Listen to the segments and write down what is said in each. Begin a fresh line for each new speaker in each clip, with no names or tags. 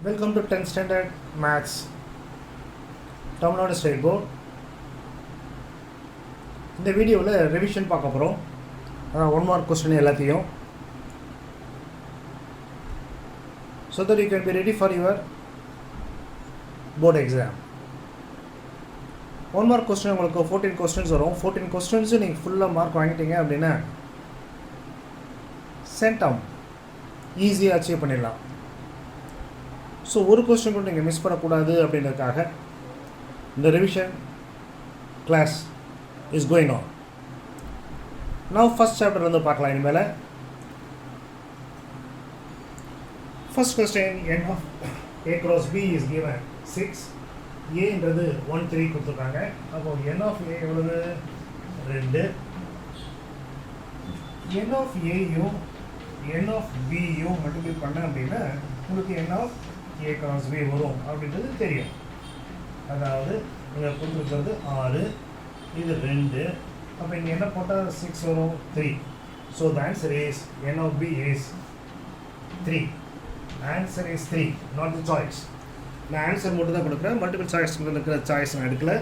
Welcome to 10th Standard Maths Tamilnadu State Board. இந்த வீடியோவில் revision பார்க்க போகிறோம். ஒன் மார்க் கொஸ்டின் எல்லாத்தையும், so that you can be ready for your board exam. One mark question உங்களுக்கு 14 questions வரும். 14 questions நீங்கள் ஃபுல்லாக மார்க் வாங்கிட்டீங்க அப்படின்னா சென்டம் ஈஸியாக அச்சீவ் பண்ணிடலாம். ஸோ ஒரு கொஸ்டின் கூட நீங்கள் மிஸ் பண்ணக்கூடாது அப்படின்றதுக்காக இந்த revision class is going on. நான் ஃபஸ்ட் சாப்டர் வந்து பார்க்கலாம். இனிமேல் first question n of a cross b is given 6. ஏன்றது 1 3 கொடுத்துருக்காங்க. அப்போ n of a எவ்வளவு 2. n of a-யும் n of b-யும் மல்டிப்ளை பண்ண அப்படின்னா உங்களுக்கு n of a cross b வரும் அப்படின்றது தெரியும். அதாவது இங்கே கொடுத்துருக்கிறது 6, இது 2, அப்போ இங்கே என்ன போட்டால் 6 வரும் 3. So the answer is n of b is 3. Answer is 3, not the choice. நான் ஆன்சர் மட்டும் தான் கொடுக்குறேன், மல்டிபிள் சாய்ஸ் இருக்கிற சாய்ஸ் நான் எடுக்கல.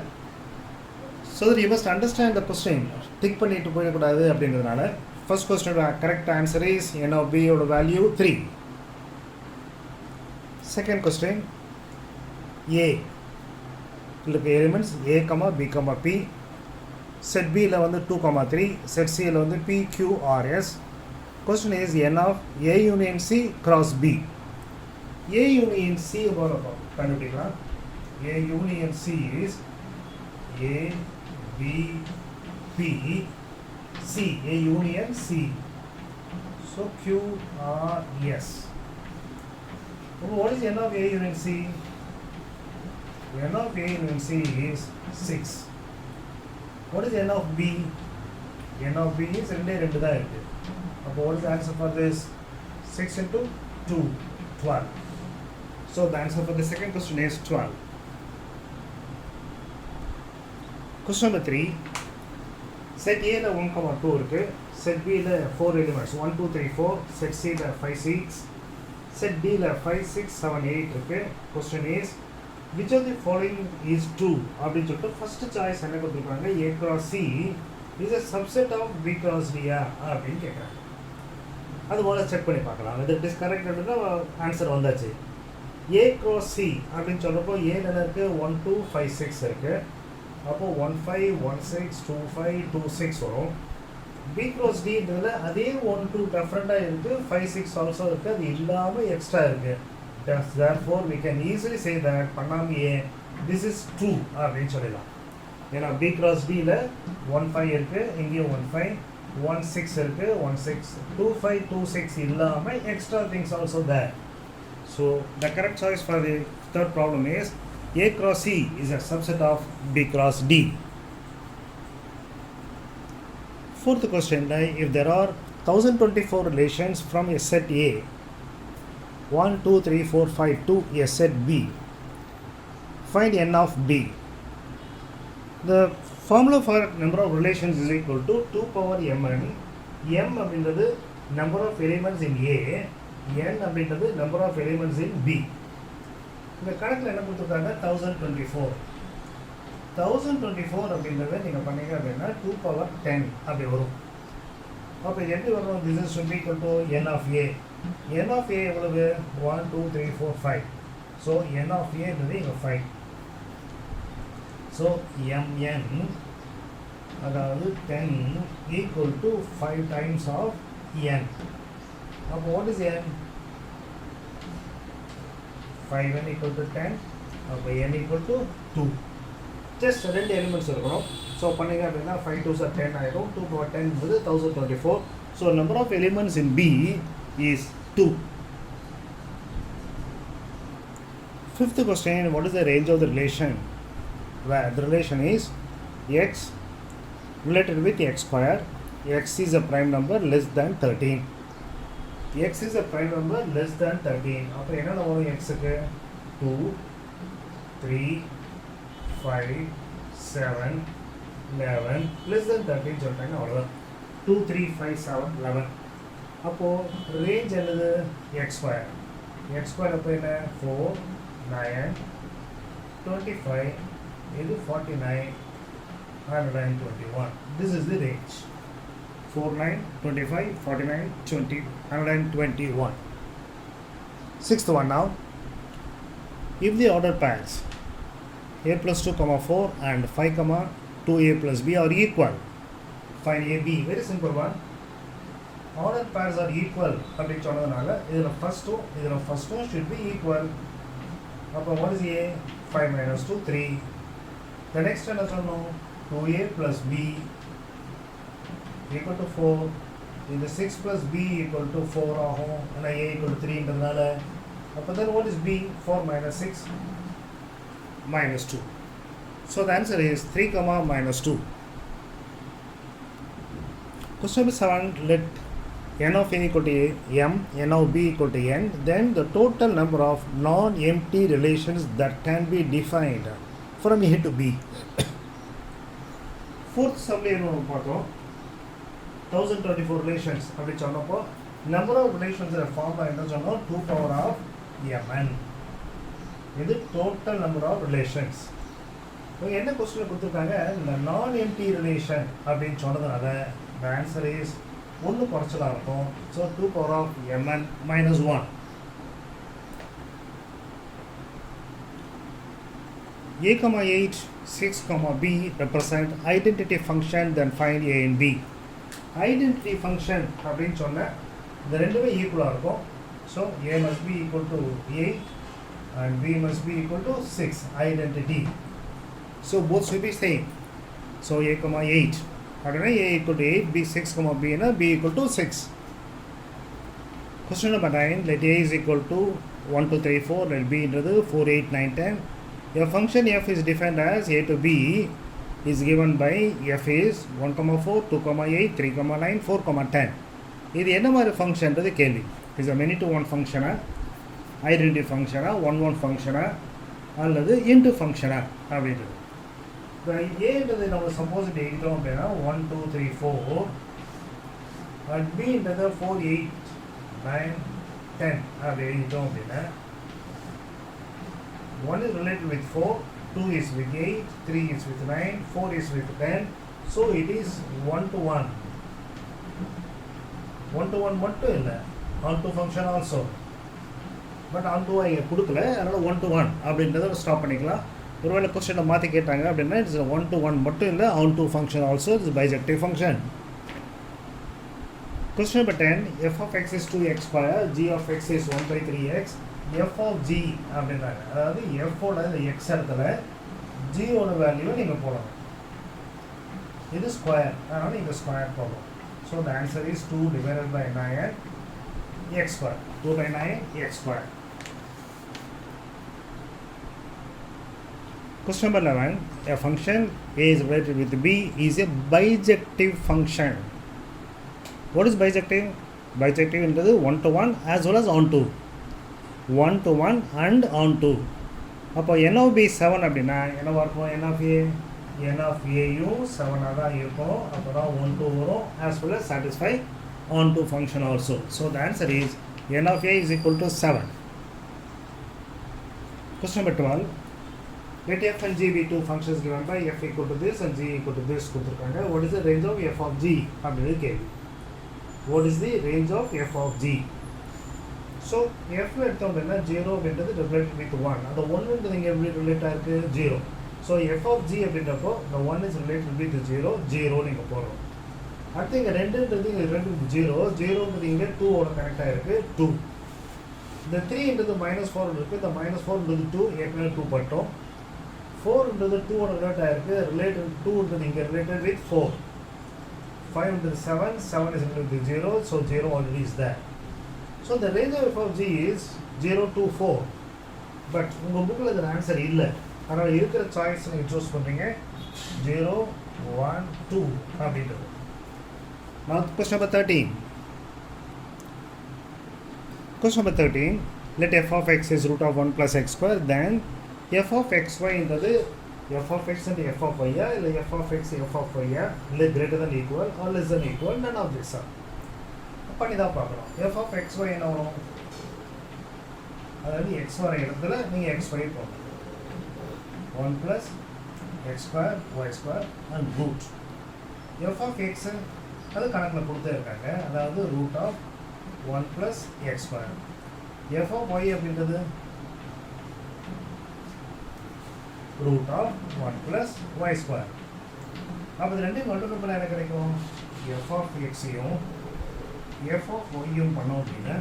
So that you must understand the question. Think பண்ணிட்டு போயிடக்கூடாது அப்படின்றதுனால ஃபர்ஸ்ட் கொஸ்டினோட correct answer is n of b யோட வேல்யூ 3. செகண்ட் கொஸ்டின், ஏ இதுக்கு elements a, b, p. Set பியில் வந்து 2, 3. செட் சியில் வந்து p, q, r, s. Question is n of a union c cross b. a union c கண்டுபிடிக்கலாம். a union c is a, b, p, c. a union c. So q, r, s. What is n of a union c? n of a union c is 6. What is n of b? n of b is 2 தான் இருக்கு. அப்போ what is the answer for this? 6 into 2, 12. So the answer for the second question is 12. Question number 3. Set A ல 1, 2 இருக்கு. Set B ல 4 elements 1, 2, 3, 4. Set C ல 5, 6. Set D ல 5, 6, 7, 8 இருக்கு. Question is which of the following is true அப்படின்னு சொல்லிட்டு first choice என்ன கொடுத்துருக்காங்க, a cross c is a subset of b cross d அப்படின்னு கேட்குறாங்க. அது போல செக் பண்ணி பார்க்கலாம். இது இட் இஸ் கரெக்ட் அப்படின்னா ஆன்சர் வந்தாச்சு. a cross c அப்படின்னு சொல்கிறப்போ a என்ன இருக்குது, 1, 2, 5, 6 இருக்குது. அப்போது 1, 5, 1, 6, 2, 5, 2, 6 வரும். b cross dன்றதுல அதே 1, 2 டிஃப்ரெண்ட்டாக இருக்குது, 5, 6 ஆல்சோ இருக்குது, அது இல்லாமல் எக்ஸ்ட்ரா இருக்குது. Therefore we can easily say that பண்ணாமையே this is true அப்படின்னு சொல்லலாம். ஏன்னா b cross d ல 1, 5 இருக்கு, இங்கேயும் 1, 5, 1, 6 இருக்கு, 1, 6, 2, 5, 2, 6 இல்லாமல் extra things also there. So the correct choice for the third problem is a cross c is a subset of b cross d. Fourth question, if there are 1024 relations from a set A 1, 2, 3, 4, 5 to a set B, find n of B. The formula for number of relations is equal to 2 power mn. M அப்படின்றது number of elements in A, n அப்படின்றது number of elements in B. இந்த கணக்கில் என்ன கொடுத்துருக்காங்க, 1024. 1024 அப்படின்றத நீங்கள் பண்ணீங்க அப்படின்னா 2 power 10 அப்படி வரும். அப்போ எப்படி வரும், this is should be equal to n of A. n of a எவ்வளவு, 1, 2, 3, 4, 5. ஸோ n of a என்பது இங்கே 5. ஸோ mn அதாவது 10 equal to 5 times of n. அப்போ what is n? 5n equal to 10. அப்போ n equal to 2. Just 2 elements இருக்கணும். So பண்ணிங்க அப்படின்னா 5 2s are 10 ஆகிடும். 2 power 10 என்பது 1024. So number of elements in B is 2. Fifth question, what is the range of the relation? Where the relation is x related with x square. X is a prime number less than 13. X is a prime number less than 13. அப்போ என்ன வரும் xக்கு, 2, 3, 5, 7, 11 less than 13 சொல்லிட்டாங்க, அவ்வளோதான். 2, 3, 5, 7, 11. அப்போது range என்னது, x square. x square அப்போ என்ன 4 9 25 இது 49 121. This is the range 4 9 25 49 20 121. Sixth one now, if the order pairs a plus 2 comma 4 and 5 comma 2a plus b are equal, find a b. Very simple one. Order pairs are equal அப்படின்னு சொன்னதுனால இதில் ஃபஸ்ட்டும் should be equal. அப்போ what is a? 5 minus 2 3. The next என்ன சொன்னோம்? 2a plus b equal to 4. இந்த 6 plus b equal to 4 ஆகும். ஏன்னா a equal to 3ன்றதுனால அப்போ then what is b? 4 minus 6 minus 2. So the answer is 3 comma minus 2. Question number 7, let n of a equal to m, n of b equal to n, then the total number of non-empty relations that can be defined from a to b. Fourth sumly என்ன பார்த்தோம்? 1024 relations அப்படி சொன்னப்போ number of relations form என்ன சொன்னோம்? 2 power of mn. இது total number of relations. இப்போ என்ன question கொடுத்துருக்காங்க? இந்த நான் எம்டி ரிலேஷன் அப்படின்னு சொன்னதுனால the answer is ஒன்று குறைச்சலாக இருக்கும். So 2 power of mn minus 1. A, 8, 6, B represent identity function, then find A and B. Identity function அப்படின்னு சொன்ன இந்த ரெண்டுமே ஈக்குவலாக இருக்கும். So A must be equal to 8 and B must be equal to 6. Identity. So both should be same. So A, 8. அப்படின்னா A equal to 8, B 6, B னா B equal to 6. Question number 9, let A is equal to 1, 2, 3, 4, let B என்றது 4, 8, 9, 10. A function f is defined as A to B is given by f is 1, 4, 2, 8, 3, 9, 4, 10. இது என்ன மாதிரி ஃபங்க்ஷன்றது கேள்வி. Is a many to one ஃபங்க்ஷனா, identity ஃபங்க்ஷனா, one ஃபங்க்ஷனா அல்லது இன்டு ஃபங்க்ஷனா அப்படின்றது. இப்போ ஏன்றது நம்ம சப்போஸ் இப்படி எழுதிட்டோம் அப்படின்னா 1, 2, 3, 4 அண்ட் பின்றது 4, 8, 9, 10 அப்படி எழுதிட்டோம் அப்படின்னா 1 is related with 4, 2 is with 8, 3 is with 9, 4 is with 10. So it is 1 to 1. 1 to 1 மட்டும் இல்லை, on to function also. But on to இங்கே கொடுக்கல, அதனால் 1 to 1 அப்படின்றத ஸ்டாப் பண்ணிக்கலாம். ஒருவேளை கொஸ்டினை மாற்றி கேட்டாங்க அப்படின்னா இட்ஸ் 1 to 1 மட்டும் இல்லை, on to function also, it's bijective function. Question number 10, f of x is 2x square, g of x is 1 by 3x, f of g அப்படின்றாங்க. அதாவது f ஓட இந்த x இடத்துல g ஓட வேல்யூவை நீங்கள் போடணும். இது ஸ்கொயர், அதனால் இந்த ஸ்கொயர் போடணும். So the answer is 2 divided by 9 x square. 2 by 9 x square. Question number 11, a function a is related with b is a bijective function. What is bijective? Bijective என்றது 1 to 1 as well as on to. 1 to 1 and on to. அப்போ n of b 7 அப்படின்னா என்னவா இருக்கும்? n of aயும் 7 தான் இருக்கும். அப்போ தான் 1 to வரும் as well as satisfy on to function also. So the answer is n of a is equal to 7. Question number 12, let f and g be two functions given by f equal to this and g equal to this கொடுத்துருக்காங்க. What is the range of f of g அப்படின்னு கேள்வி. What is the range of f of g? So f எடுத்தோம் அப்படின்னா 0 அப்படின்றது related with 1. அந்த 1ன்றது இங்கே எப்படி relate ஆயிருக்கு? 0. ஸோ f of g அப்படின்றப்போ the 1 is related with 0, 0 நீங்கள் போடுறோம். அடுத்து இங்கே 2ன்றது இங்கே ரிலேட்டட் வித் 0, 0ன்றது இங்கே 2 ஓட கனெக்ட் ஆகிருக்கு 2. இந்த 3ன்றது -4 இருக்குது, இந்த -4ன்றது 2 ஏற்கனவே 2 பட்டோம். 4ன்றது 2 ஓட ரிலேட் ஆகிருக்கு, ரிலேட்டட் 2ன்றது இங்கே related with 4. 5ன்றது 7, 7 is related with 0, so 0 already is there. So the range of f of g is 0 to 4. But உங்கள் புக்கில் இதில் ஆன்சர் இல்லை, அதனால் இருக்கிற சாய்ஸ் நீங்கள் சூஸ் பண்ணுறீங்க 0, 1, 2 அப்படின்றது. Now question number 13. Question number 13, let f of x is root of 1 plus x square, then f of xy என்றது f of x and f of y இல்லை f of x f of y இல்லை greater than equal or less than equal, none of this are. பண்ணி தான் பார்க்குறோம். f of xy என்ன வரும்? அதாவது X வர இடத்துல நீங்கள் எக்ஸ் பண்ணி போகணும். 1 plus x square y square and root f of x அது கணக்கில் கொடுத்தே இருக்காங்க. அதாவது root of 1 plus x square. F of y அப்படின்றது root of 1 plus y square. அப்போ இது ரெண்டையும் மல்டிபிள் பண்ண என்ன கிடைக்கும்? எஃப் ஆஃப் எக்ஸையும் எஃப் ஆஃப் ஒய்யும் பண்ணோம் அப்படின்னா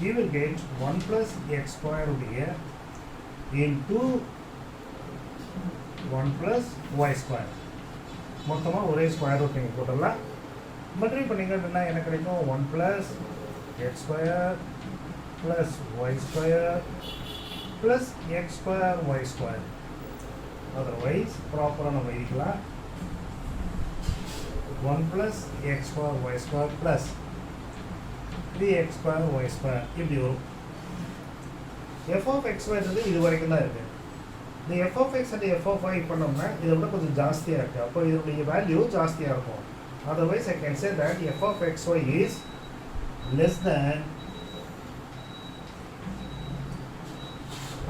you will get 1 plus x square உடைய into 1 plus y square. மொத்தமாக ஒரே ஸ்கொயர் ரூட் நீங்கள் போட்டுடலாம். மல்டிப்ளை பண்ணிங்க அப்படின்னா என்ன கிடைக்கும்? 1 plus x square plus y square plus x square y square. Otherwise ப்ராப்பராக நம்ம எழுதிக்கலாம். 1 plus x square y square plus 3x square y square இப்படி வரும். f of x y இது வரைக்கும் தான் இருக்குது. இந்த f of x and f of y பண்ணோம்னா இதை விட கொஞ்சம் ஜாஸ்தியாக இருக்குது. அப்போ இதனுடைய வேல்யூ ஜாஸ்தியாக இருக்கும். Otherwise I can say that f of x y is less than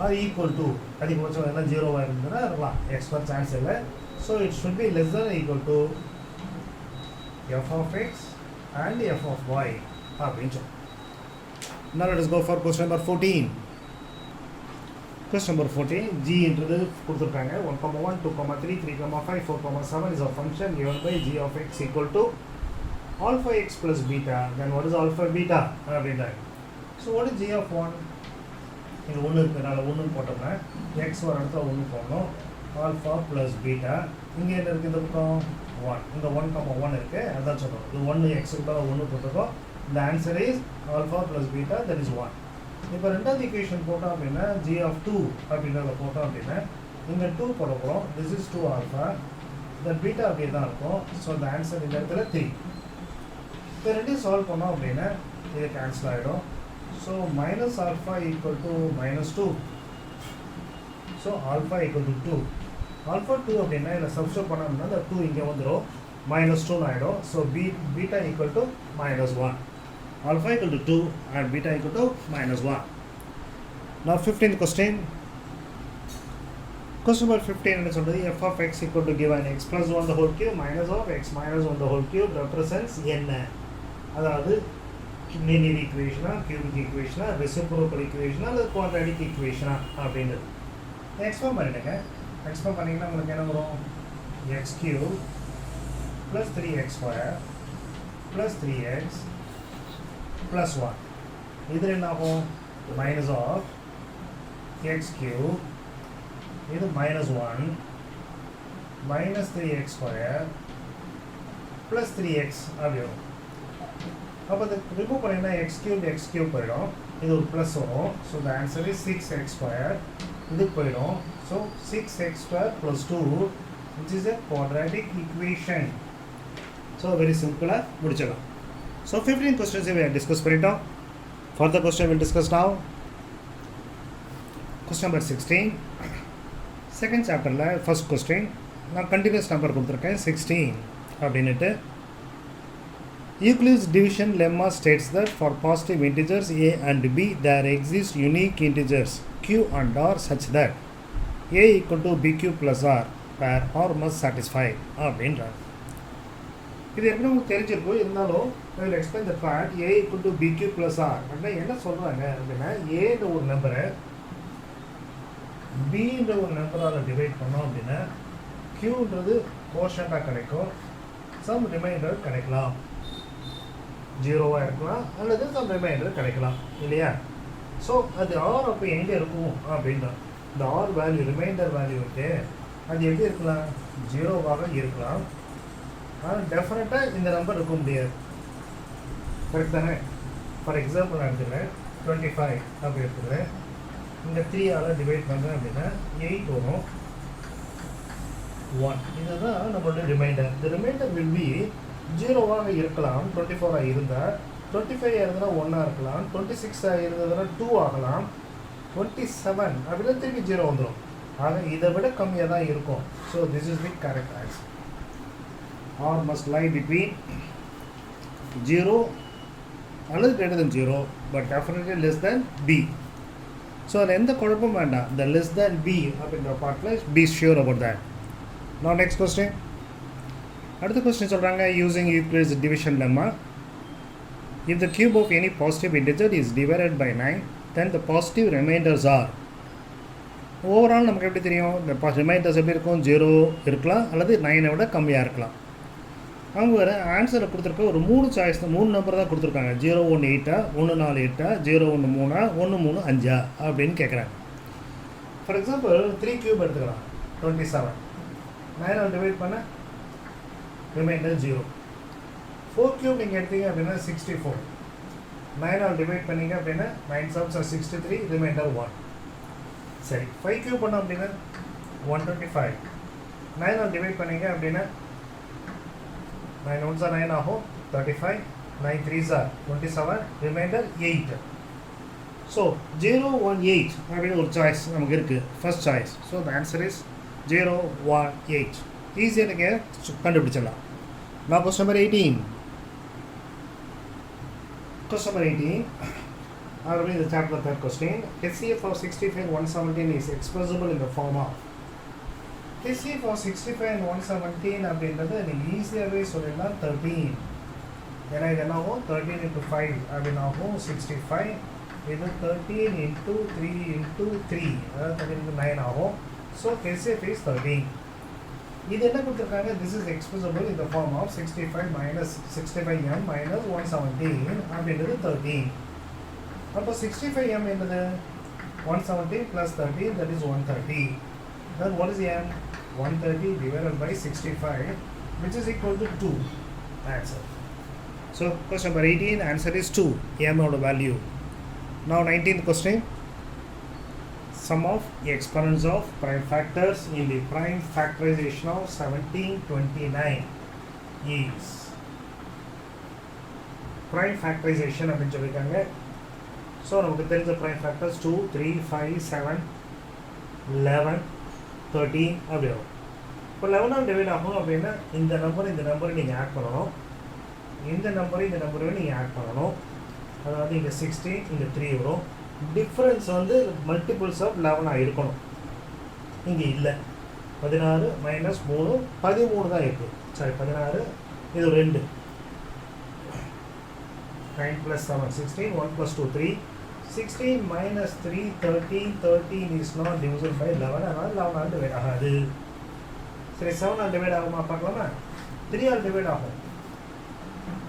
or equal to, அதிகபட்சம் என்ன ஜீரோவாக இருந்ததுன்னா இருக்கலாம், x for சான்ஸ் இல்லை. So it should be less than or equal to f of x and f of y அப்படின்னு சொல்லுவோம். Now let us go for question number 14. Question number 14, g என்றது கொடுத்துருக்காங்க. 1,1, 2,3, 3,5, 4,7 is a function given by g of x equal to alpha x plus beta. Then what is alpha beta அப்படின்றாங்க. So what is g of 1? இது 1 இருக்கிறனால 1 போட்டோம்னா x வர இடத்துல 1 போடணும். alpha plus beta இங்கே என்ன இருக்குது? இந்த பக்கம் 1, இந்த 1,1 இருக்குது, அதான் சொல்கிறோம். இது 1 x கூட 1 போட்டிருக்கோம். The answer is alpha plus beta, that is 1. இப்போ ரெண்டாவது ஈக்குவேஷன் போட்டோம் அப்படின்னா g of 2 அப்படின்றத போட்டோம் அப்படின்னா இங்கே 2 போட போகிறோம். this is 2 alpha, the beta அப்படியே தான் இருக்கும். ஸோ the answer இந்த இடத்துல 3. இப்போ ரெண்டையும் சால்வ் பண்ணோம் அப்படின்னா இது கேன்சல் ஆகிடும். So minus alpha equal to minus 2. So alpha equal to 2. Alpha 2 அப்படின்னா இதில் சப்ஸ்டியூட் பண்ணோம்னா இந்த 2 இங்கே வந்துடும், மைனஸ் 2 ஆகிடும். So beta equal to minus 1. Alpha equal to 2 and beta equal to minus 1. Now 15th question. Question number 15 என்ன சொல்றது? f of x equal to given x plus 1 the whole cube minus of x minus 1 the whole cube represents என்ன? அதாவது linear equation, cubic equation, reciprocal equation அல்லது quadratic equation அப்படின்றது. Expand பண்ணிடுங்க. Expand பண்ணிங்கன்னா உங்களுக்கு என்ன வரும்? x cube plus 3x square plus 3x plus 1. இதில் என்ன ஆகும்? minus of x cube, இது minus 1 minus 3x square plus 3x அப்படி வரும். அப்போ இது ரிமூவ் பண்ணிங்கன்னா x cube போயிடும், இது ஒரு ப்ளஸ் வரும். So the answer is 6x square. இது போயிடும். So 6x square plus 2 which is a quadratic equation. So very சிம்பிளாக முடிச்சிடலாம். So 15 questions we have discussed பண்ணிட்டோம். Further question we'll discuss now. Question number 16. Second chapterல first question நான் continuous number கொடுத்துருக்கேன் 16 அப்படின்னுட்டு. Euclid's division lemma states that for positive integers a and b there exist unique integers q and r such that a equal to bq plus r where r must satisfy அப்படின்றாங்க. இது எப்படி உங்களுக்கு தெரிஞ்சிருக்கும், இருந்தாலும் I will explain the fact a equal to bq plus r அப்படின்னா என்ன சொல்கிறாங்க அப்படின்னா ஏன்ற ஒரு நம்பரை பின்ற ஒரு நம்பரால் டிவைட் பண்ணோம் அப்படின்னா க்யூன்றது கோஷண்டாக கிடைக்கும், சம் ரிமைண்டர் கிடைக்கலாம், ஜீரோவாக இருக்கலாம் அல்லது சம் ரிமைண்டர் கிடைக்கலாம் இல்லையா. ஸோ அது ஆர் அப்போ எங்கே இருக்கும் அப்படின்னா இந்த ஆர் வேல்யூ ரிமைண்டர் வேல்யூ இருக்கு, அது எப்படி இருக்கலாம்? ஜீரோவாக இருக்கலாம். ஆனால் டெஃபினட்டாக இந்த நம்பர் இருக்க முடியாது. கரெக்ட் தானே? ஃபார் எக்ஸாம்பிள் நான் எடுத்துக்கிறேன் 25 அப்படி எடுத்துக்கிறேன். இங்கே 3ஆல் டிவைட் பண்ணுறேன் அப்படின்னா 8 வரும், 1. இதுதான் நம்மளோட ரிமைண்டர். இந்த ரிமைண்டர் வில் பி ஜீரோவாக இருக்கலாம் 24ஆக இருந்தால், 25 இருந்தால் 1ஆக இருக்கலாம், 26 இருந்ததுன்னா 2 ஆகலாம், 27 அப்படின்னா திருப்பி 0 வந்துடும். ஆக இதை விட கம்மியாக தான் இருக்கும். So this is the correct answer. R must lie between 0 அல்லது greater than 0 but definitely less than B. So அதில் எந்த குழப்பமும் வேண்டாம். the less than b அப்படின்ற பார்ட்டில் be sure about that. Now next question. அடுத்த கொஸ்டின் சொல்கிறாங்க, using Euclid's division lemma, if the cube of any positive integer is divided by 9, then the positive remainders are. Overall நமக்கு எப்படி தெரியும், இந்த reminders எப்படி இருக்கும், 0 இருக்கலாம் அல்லது 9 விட கம்மியாக இருக்கலாம். அவங்க வேறு ஆன்சரை கொடுத்துருக்க ஒரு 3 சாய்ஸ் தான், 3 நம்பர் தான் கொடுத்துருக்காங்க. 018 148 013 135 அப்படின்னு கேட்குறாங்க. ஃபார் எக்ஸாம்பிள் 3 கியூப் எடுத்துக்கலாம், 27. 9 டிவைட் பண்ண ரிமைண்டர் 0. 4 கியூப் நீங்கள் எடுத்தீங்க அப்படின்னா 64. 9 டிவைட் பண்ணிங்க அப்படின்னா 9 7 63 ரிமைண்டர் 1. சரி, 5 கியூப் பண்ணோம் அப்படின்னா 125. 9 டிவைட் பண்ணிங்க அப்படின்னா 9 1s 9 ஆகும் 35, 9 3s 27, ரிமைண்டர் 8. ஸோ 018 அப்படின்னு ஒரு சாய்ஸ் நமக்கு இருக்குது, first choice. So the answer is 018. ஈஸியாக நீங்கள் கண்டுபிடிச்சிடலாம். நான் question number 18. Question number 18. I will read the chapter third question. HCF of 65 and 117 is expressible in the form of. HCF of 65 and 117 அப்படின்றது நீங்கள் ஈஸியாகவே சொல்லலாம் 13. ஏன்னா இது என்ன ஆகும், 13 into 5 அப்படின்னு ஆகும் 65. இது 13 into 3 into 3, அதாவது 13 into 9 ஆகும். So HCF is 13. இது என்ன கொடுத்துருக்காங்க, this is expressible in the form of 65 minus 65m minus 117 அப்படின்றது 13. அப்போ 65m என்னது 117 plus 13, that is 130. Then what is m? 130 divided by 65, which is equal to 2. Answer. So question number 18, answer is 2, m of the value. Now 19th question. Sum of exponents of prime factors in the prime factorization of 1729 is. Prime factorization அப்படின்னு சொல்லியிருக்காங்க. So நமக்கு தெரிஞ்ச prime factors 2, 3, 5, 7, 11, 13 அப்படி வரும். இப்போ 11 divide ஆகும் அப்படின்னா இந்த நம்பரை நீங்கள் ஆட் பண்ணணும், இந்த நம்பரை நீங்கள் ஆட் பண்ணணும். அதாவது இங்கே 16, இங்கே 3 வரும். டிஃப்ரென்ஸ் வந்து மல்டிபிள்ஸ் ஆஃப் 11 இருக்கணும். இங்கே இல்லை, 16 minus 3 13 தான் இருக்குது. சாரி 16, இது 2. 9 plus 7 16, 1 plus 2 3. 16 minus 3 13. 13 is not divisible by 11, அதனால் 11 டிவைட் ஆகாது. சரி, 7 டிவைட் ஆகுமா பார்க்கலாமா? 3 டிவைட் ஆகும்.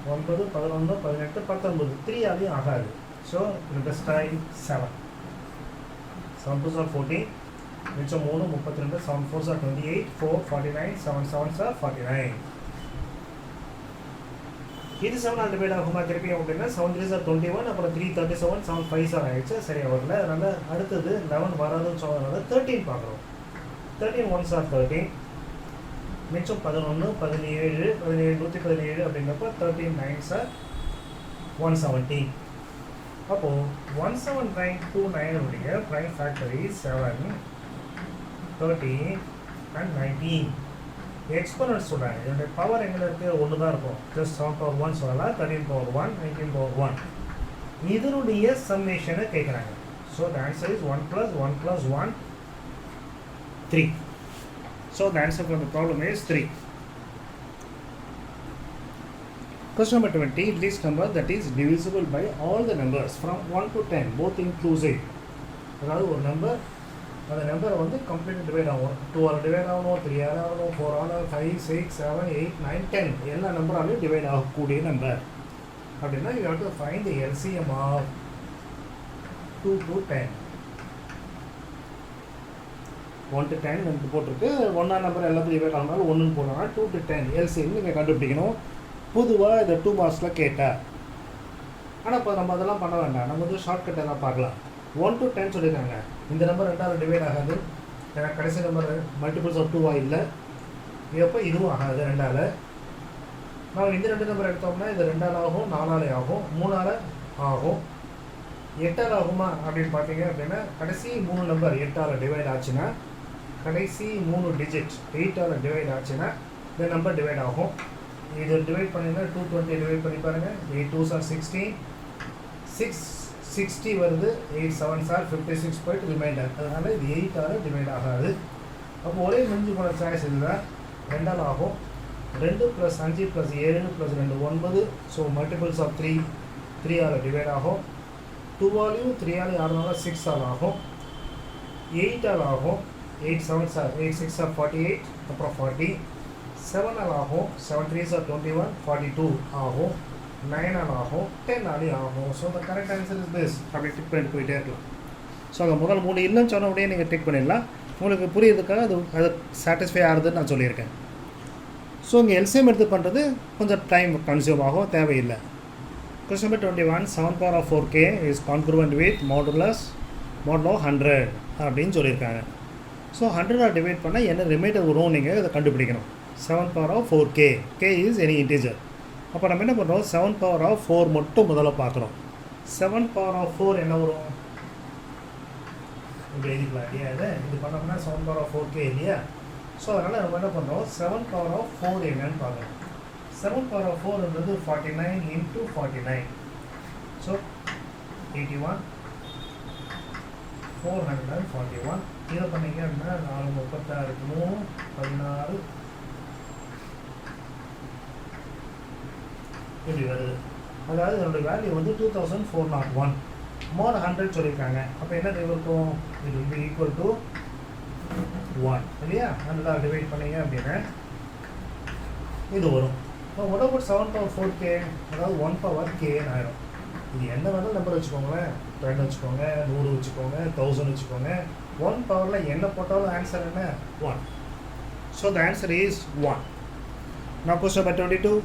9 11 18 19, 3 ஆலையும் ஆகாது. So let us try 7. 7 2s are 14, மிச்சம் 3 32, 7 4s are 28, 4 49, 7 7s are 49. இது 7 டிவைட் ஆகுமா திருப்பி அப்படின்னா 7 3s are 21, அப்புறம் 3 37, 7 5s are ஆயிடுச்சு. சரியா வரல, அதனால் அடுத்தது 11 வராதுன்னு சொன்னதுனால 13 பார்க்குறோம். 13 1s are 13, மிச்சம் 11 17 117 அப்படிங்கிறப்ப 13 9s are 117. அப்போது 17929 உடைய prime factor is 7, 13 and 19. Exponent சொல்கிறாங்க, இதனுடைய பவர் எங்கே இருக்குது, 1 தான் இருக்கும். ஜஸ்ட் 7 power 1 சொல்லலாம், 13 power 1, 19 power 1. இதனுடைய சம்மேஷனை கேட்குறாங்க. So the answer is 1 plus 1 plus 1 3. So the answer for the problem is 3. Question number 20, list number that is divisible by all the numbers from 1 to 10, both inclusive. அதாவது ஒரு number, அந்த நம்பரை வந்து complete divide ஆகும். 2 all divide ஆகணும், 3 all ஆகணும், 4 all 5 6 7 8 9 10 எல்லா நம்பராலையும் divide ஆகக்கூடிய நம்பர் அப்படின்னா you have to find the LCM of 2 to 10. 1 to 10 நமக்கு போட்டிருக்கு. 1 நம்பர் எல்லாத்தையும் டிவைட் ஆகணும், 1ன்னு போடலாம். 2 to 10 LCM நீங்கள் கண்டுபிடிக்கணும். பொதுவாக இதை 2 மார்க்ஸில் கேட்டால், ஆனால் இப்போ நம்ம அதெல்லாம் பண்ண வேண்டாம், நம்ம வந்து ஷார்ட்கட் எல்லாம் பார்க்கலாம். 1 to 10 சொல்லியிருக்காங்க. இந்த நம்பர் 2ஆல் டிவைட் ஆகாது, ஏன்னா கடைசி நம்பர் மல்டிபிள்ஸ் ஆஃப் 2 இல்லை. எப்போ இதுவும் ஆகாது 2ஆல். நம்ம இந்த 2 நம்பர் எடுத்தோம்னா இது 2ஆல் ஆகும், 4ஆல் ஆகும், 3ஆல் ஆகும். 8ஆல் ஆகுமா அப்படின்னு பார்த்தீங்க அப்படின்னா கடைசி 3 நம்பர் 8ஆல் டிவைட் ஆச்சுன்னா, கடைசி 3 டிஜிட் 8ஆல் டிவைட் ஆச்சுன்னா இந்த நம்பர் டிவைட் ஆகும். இது டிவைட் பண்ணிங்கன்னா 220 டிவைட் பண்ணி பாருங்கள். 8 2s are 16, 6 60 வருது, 8 7s are 56 போயிட்டு ரிமைண்டர், அதனால் இது 8ஆல் டிவைட் ஆகாது. அப்போ ஒரே முடிஞ்சு போன சாய்ஸ் இதுதான், 2ஆல் ஆகும். 2 + 5 + 7 + 2 9. ஸோ மல்டிபிள்ஸ் ஆஃப் 3 3ஆல் டிவைட் ஆகும். 2ஆலையும் 3ஆலையும் யாருனாலும் 6ஆல் ஆகும். 8ஆல் ஆகும். 8 7s are 8 6 are 48, அப்புறம் 40. 7ஆல் ஆகும். 7 3s are 21, 42 ஆகும். 9ஆல் ஆகும். 10ஆலையும் ஆகும். So the correct answer is this. அப்படி டிக் பண்ணிட்டு போயிட்டே இருக்கலாம். ஸோ அந்த முதல் 3 இல்லைன்னு சொன்ன உடனே நீங்கள் டிக் பண்ணிடலாம். உங்களுக்கு புரியுறதுக்காக அது சாட்டிஸ்ஃபை ஆகுதுன்னு நான் சொல்லியிருக்கேன். ஸோ இங்கே எல்சிஎம் எடுத்து பண்ணுறது கொஞ்சம் டைம் கன்சியூம் ஆகும், தேவையில்லை. Question number 21, 7 power of 4k is congruent with modulo 100 அப்படின்னு சொல்லியிருக்காங்க. ஸோ 100 டிவைட் பண்ணால் என்ன ரிமைண்டர் வரும் நீங்கள் இதை கண்டுபிடிக்கணும். 7 power of 4k, k is any integer. அப்போ நம்ம என்ன பண்ணுறோம், 7 power of 4 மட்டும் முதல்ல பார்க்குறோம். 7 power of 4 என்ன வரும், இப்படி எழுதிக்கலாம் இல்லையா? இது பண்ணோம்னா 7 power of 4k இல்லையா? ஸோ அதனால் நம்ம என்ன பண்ணுறோம், 7 power of 4 என்னன்னு பார்க்குறோம். 7 power of 4 49 into 49. ஸோ 81 441. இதை பண்ணிங்க அப்படின்னா 4 36 3 16 இப்படி வருது. அதாவது என்னுடைய வேல்யூ 2401. மோர் 100 சொல்லியிருக்காங்க. அப்போ என்ன இருக்கும், இது வந்து ஈக்குவல் டு 1 இல்லையா? 100 டிவைட் பண்ணிங்க அப்படின்னா இது வரும். இப்போ what about 7 power 4k, அதாவது 1 power k ஆயிரும். இது என்ன வேணாலும் நம்பர் வச்சுக்கோங்களேன், 10 வச்சுக்கோங்க, 100 வச்சுக்கோங்க, 1000 வச்சுக்கோங்க. 1 பவரில் என்ன போட்டாலும் ஆன்சர் என்ன, 1. So the answer is 1. Now question number 22.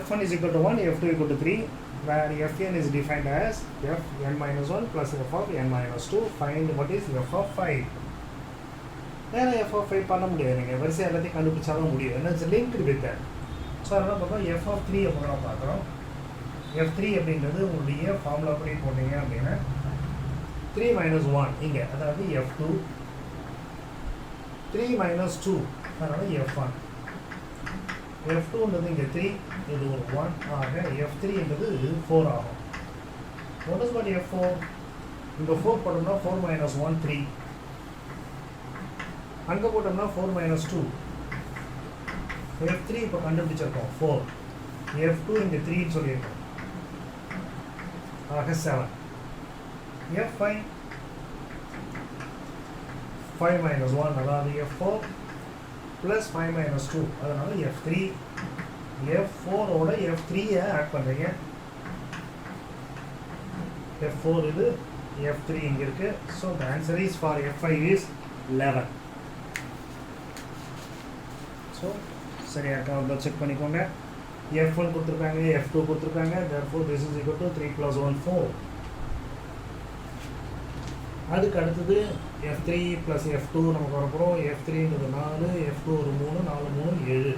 F1 is equal to 1, F2 equal to 3, where Fn is defined as Fn minus 1 plus F of n minus 2. Find what is F of 5. ஏன்னா F of 5 பண்ண முடியாது, நீங்கள் வரிசை எல்லாத்தையும் கண்டுபிடிச்சாலும் முடியும். ஏன்னா it's linked with that. So அதனால் பார்த்தோம் F of 3 அப்போ நம்ம பார்க்குறோம். F3 அப்படின்றது உங்களுடைய ஃபார்முலா படி போட்டிங்க அப்படின்னா 3 minus 1 இங்கே, அதாவது F2, 3 minus 2 அதனால் F1. F2ன்றது இங்கே 3, இது ஒரு 1 ஆக F3 என்பது 4 ஆகும். What is about F4? இங்கே 4 போட்டோம்னா 4 minus 1 3, அங்கே போட்டோம்னா 4 minus 2. F3 இப்போ கண்டுபிடிச்சிருக்கோம் 4, F2 இங்கே 3 சொல்லியிருக்கோம், ஆக 7. F5 5 minus 1 அதாவது F4 plus 5 minus 2 அதனால F3. F4ஓட F3-ஐ ஆட் பண்ணுறீங்க. F4 இது, F3 இங்கே இருக்குது. So the answer is for F5 is 11. So சரியா இருக்கா செக் பண்ணிக்கோங்க. F1 கொடுத்துருக்காங்க, F2 கொடுத்துருக்காங்க. therefore this is equal to 3 plus 1 4. அதுக்கு அடுத்தது F3 plus F2 நமக்கு வரப்போகிறோம். F3ன்றது 4, F2 ஒரு 3, 4 3 7.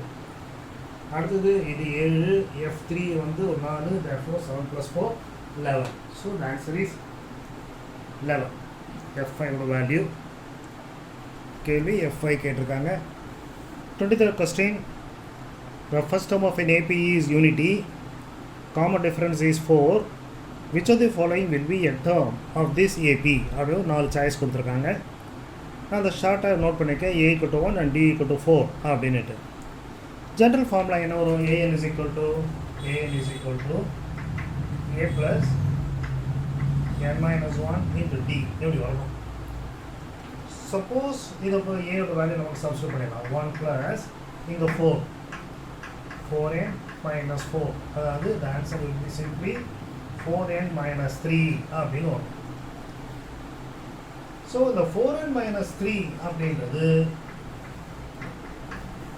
அடுத்தது இது 7, F3 வந்து ஒரு 4, therefore 7 plus 4 11. So the answer is 11. F5 value. கேள்வி F5 கேட்டிருக்காங்க. 23rd question. The first term of an AP is unity. Common difference is 4. Which of the following will be a term of this AP? அப்படியே 4 choice கொடுத்துருக்காங்க. நான் அந்த ஷார்ட்டாக note பண்ணியிருக்கேன். A equal to 1 and D equal to 4 அப்படின்ட்டு. General formula என்ன வரும், AN is equal to A plus n minus 1 into D எப்படி வரணும். சப்போஸ் இது இப்போ ஏயோட வேல்யூ நமக்கு சப்ஸ்டியூட் பண்ணிடலாம். 1 plus இங்கே 4n minus 4, அதாவது the answer will be simply 4n minus 3 அப்படின்னு வரும். ஸோ இந்த 4n minus 3 அப்படின்றது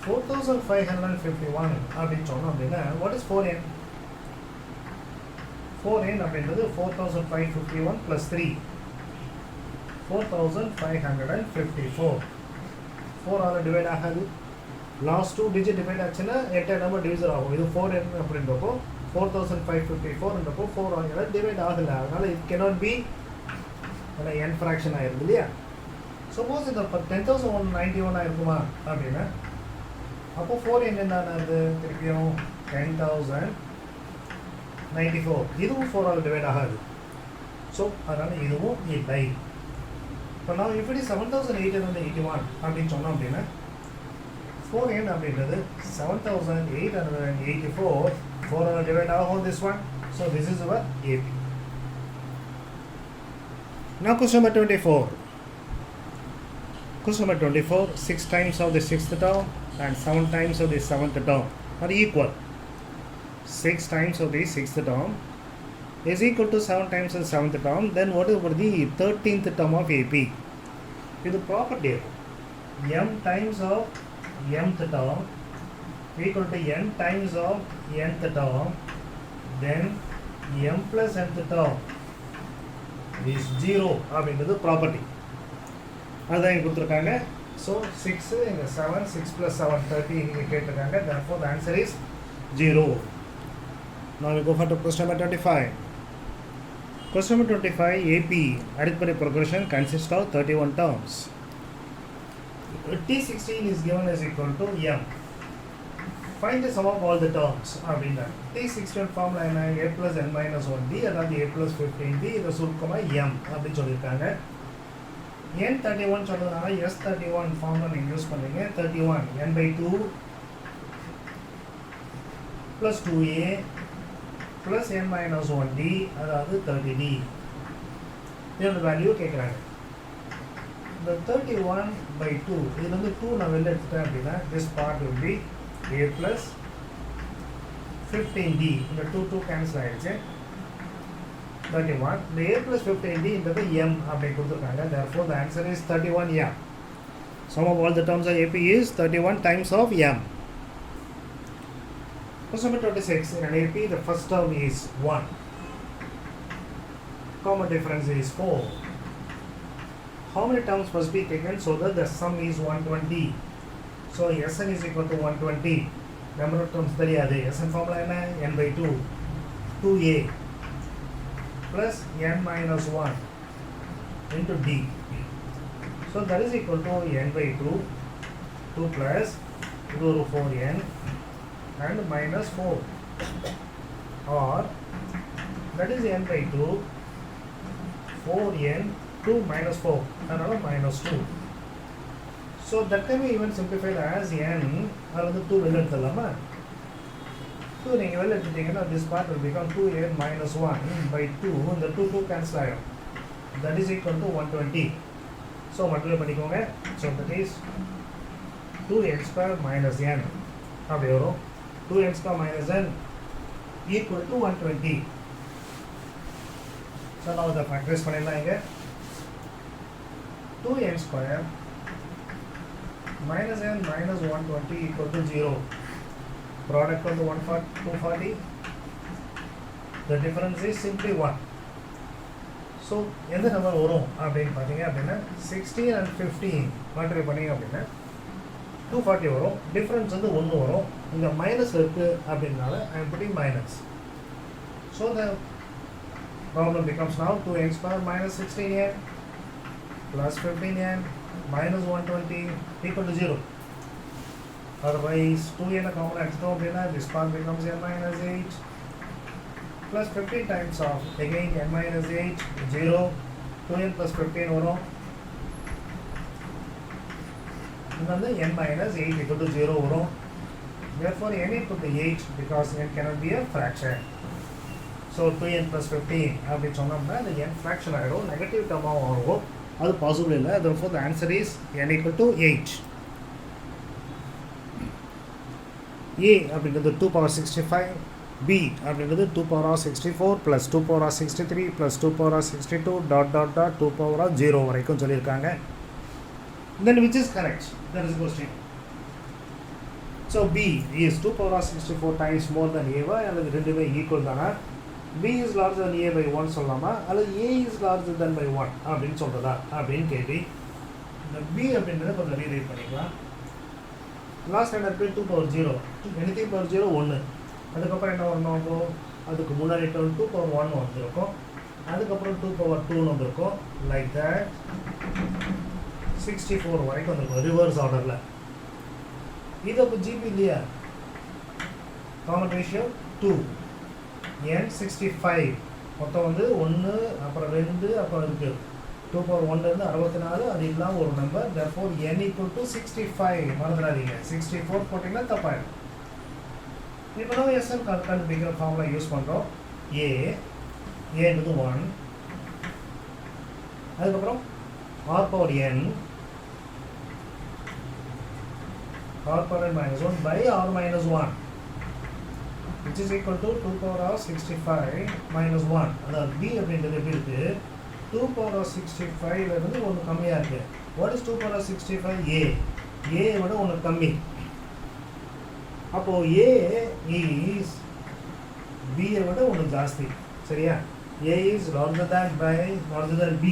4551 அப்படின்னு சொன்னோம் அப்படின்னா what is 4n? 4n அப்படின்றது 4551 plus 3, 4554. 4ஆல் டிவைட் ஆகாது. லாஸ்ட் 2 டிஜிட் டிவைட் ஆச்சுன்னா 8 நம்பர் டிவிசர் ஆகும். இது 4n அப்படின்றப்போ 4554ன்றப்போ 4 ஆகிற டிவைட் ஆகலை, அதனால் it cannot be n fraction ஆகிருது இல்லையா. சப்போஸ் இந்த 10,191 ஆகிருக்குமா அப்படின்னா அப்போ 4n என்ன ஆகுது, திருப்பியும் 10,000 94 இதுவும் 4 ஆல் டிவைட் ஆகாது. ஸோ அதனால் இதுவும் இல்லை. இப்போ நான் எப்படி 7881 அப்படின்னு சொன்னோம் அப்படின்னா 4n அப்படின்றது 7884 4 ஆல் டிவைட் ஆகும் this one. So this is our AP. Now question number 24. Question number 24, 6 times of the 6th term and 7 times of the 7th term are equal. 6 times of the 6th term is equal to 7 times of the 7th term. Then what is the 13th term of AP? This is property. M times of mth term equal to n times of nth term. Then m plus nth term is 0 அப்படின்றது property. அதுதான் இங்கே கொடுத்துருக்காங்க. So 6 இங்கே 7 6 plus 7 30 இங்கே கேட்டிருக்காங்க. therefore the answer is 0. Now we go for the question number 25. Question number 25, AP arithmetic progression consists of 31 terms. T16 is given as equal to m. Find the sum of all the terms. T16 formula என்ன? a plus n minus 1d, அதாவது a plus 15d, இதை சுருக்கமாக m அப்படின்னு சொல்லியிருக்காங்க. n31 சொல்றதுனால s31 formula நீங்கள் use பண்ணுறீங்க. 31 n by 2 plus 2a plus n minus 1d, அதாவது 30d. இதோட வேல்யூ கேட்குறாங்க. இந்த 31 by 2 இதில் வந்து 2 நான் வெளில எடுத்துட்டேன் அப்படின்னா this part will be a plus 15d. இந்த 2 கேன்சல் ஆகிடுச்சு. 31 இந்த a plus 15d இன்றது m அப்படி கொடுத்துருக்காங்க. therefore the answer is 31m. Sum of all the terms of AP is 31 times of m. Question number 26. In an AP, the first term is 1. Common difference is 4. How many terms must be taken so that the sum is 120? So Sn is equal to 120. Number of terms தெரியாது. Sn formula என்ன? n by 2 2a plus n minus 1 into d. So that is equal to n by 2 plus இது ஒரு 4n and minus 4, or that is n by 2 4n 2 minus 4, another minus 2. So that can be even simplified as n அல்லது 2 வெளில எடுத்துடலாமா? 2 நீங்கள் வெளில எடுத்துட்டீங்கன்னா this part will become 2n minus 1 by 2. இந்த 2 cancel ஆகிடும். That is equal to 120. So multiply பண்ணிக்கோங்க. So that is 2n square minus n அப்படி வரும். 2n square minus n equal to 120. So now the factorize பண்ணிடலாம் இங்க. 2n square minus n minus 120 equal to 0. Product of the 240. The difference is simply 1. So எந்த number வரும் அப்படின்னு பார்த்தீங்க அப்படின்னா 16 and 15 multiply பண்ணிங்க அப்படின்னா 240 வரும். டிஃப்ரென்ஸ் வந்து 1 வரும். இங்கே மைனஸ் இருக்குது அப்படின்னால I am putting minus. So the problem becomes now 2n square minus 16n plus 15n minus 120 equal to 0. Otherwise 2n common எடுத்துட்டோம் அப்படின்னா this part becomes n minus 8 plus 15 times of again n minus 8 0 2n plus 15 வரும். and n minus 8 equal to 0 வரும். Therefore n equal to 8 because n cannot be a fraction. So 2n plus 15 அப்படின்னு சொன்னோம்னா இந்த n fraction ஆகிடும், negative டேர்மாக வரும். அது possible இல்லை. therefore the answer is n equal to 8. A அப்படின்றது 2 power 65, B அப்படின்றது 2 power 64 plus 2 power 63 plus 2 power 62 dot 2 power 0 வரைக்கும் சொல்லியிருக்காங்க. Then which is correct? That is the question. So B is 2 power 64 times more than A அல்லது ரெண்டுமே equal தானா? B is larger than A by 1 சொல்லலாமா அல்லது A is larger than by 1 அப்படின்னு சொல்கிறதா அப்படின்னு கேள்வி. இந்த B அப்படின்றத கொஞ்சம் ரீரைட் பண்ணிக்கலாம். லாஸ்ட் ஸ்டாண்டர்ட் போய் 2 power 0 anything power 0 1. அதுக்கப்புறம் என்ன வரணும்? அதுக்கு முன்னாடி 2 power 1 வந்துருக்கும். அதுக்கப்புறம் 2 power 2 வந்துருக்கும். லைக் தட் 64 வரைக்கும் வந்துருக்கும் ரிவர்ஸ் ஆர்டரில். இது அப்போ ஜிபி இல்லையா? Common ratio 2. n 65 மொத்தம் வந்து 1 அப்புறம் 2 அப்புறம் இருக்குது 2 power 1லேருந்து 64 அது இல்லாமல் ஒரு number therefore n equal to 65 மறந்துடாதீங்க 64 போட்டிங்கன்னா தப்பாயிடும் இப்போ நம்ம எஸ்என் கண்டுபிடிக்கிற ஃபார்முலா யூஸ் பண்ணுறோம் ஏன்றது 1 அதுக்கப்புறம் r power n r power n minus 1 by r minus 1 which is equal to 2 power of 65 minus 1 அதாவது b அப்படின்றது எப்படி இருக்குது 2 power of 65 இருந்து ஒன்று கம்மியாக இருக்குது what is 2 power of 65 a விட ஒன்று கம்மி அப்போது a is b விட ஒன்று ஜாஸ்தி சரியா a is larger than b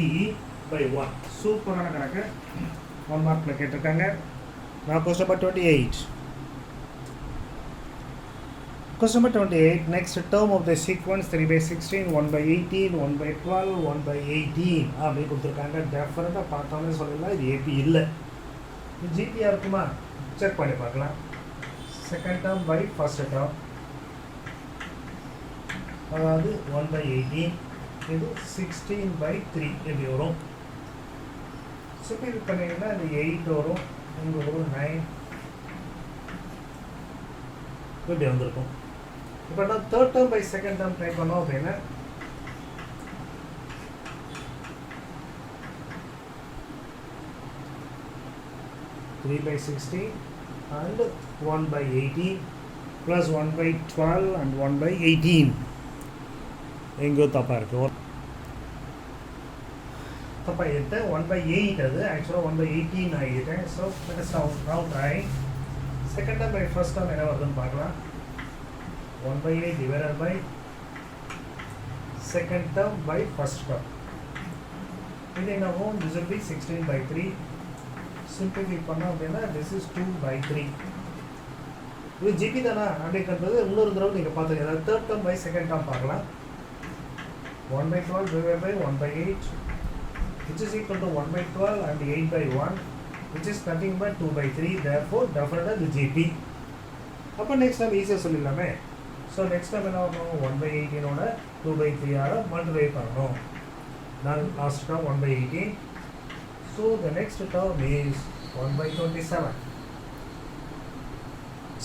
by 1 சூப்பரான கணக்கு 1 மார்க்கில் கேட்டிருக்காங்க நான் question number 28 question number 28 next term of the sequence 3 by 16 1 by 18 1 by 12 1 by 18 அப்படி கொடுத்துருக்காங்க டெஃபரெண்டாக பார்த்தோன்னே சொல்லலாம் இது ஏபி இல்லை இது ஜிபியாக இருக்குமா செக் பண்ணி பார்க்கலாம் second term by first term அதாவது 1 by 18 இது 16 by 3 எப்படி வரும் சிம்பிள் பண்ணிங்கன்னா இது 8 வரும் இங்கே ஒரு 9 இப்படி வந்திருக்கும் இப்போ நான் third term by second term try பண்ணோம் அப்படின்னா three by 16 and 1 by 18 plus 1 by 12 and 1 by 18 எங்கேயோ தப்பாக இருக்குது தப்பாக எடுத்தேன் 1 by 8 அது ஆக்சுவலாக 1 by 18 ஆகிட்டேன் so now try second term by first term என்ன வருதுன்னு பார்க்கலாம் 1 by 8 divided by second term by first term இது என்னவும் this will be 16 by 3 simplify பண்ணோம் அப்படின்னா this is 2 by 3 இது ஜிபி தானா அப்படிங்கிறது இன்னொரு தடவை நீங்கள் பார்த்துங்க அதாவது third term by second term பார்க்கலாம் 1 by 12 divided by 1 by 8 which is equal to 1 by 12 and 8 by 1 which is nothing but 2 by 3 therefore definitely the GP அப்போ நெக்ஸ்ட் டைம் ஈஸியாக சொல்லிடலாமே ஸோ நெக்ஸ்ட் டைம் என்ன பண்ணணும் 1 by 18ஓட 2 by 3ஆல் மல்டிப்ளை பண்ணணும் நான் last term 1 by 18 so the next term is 1 by 27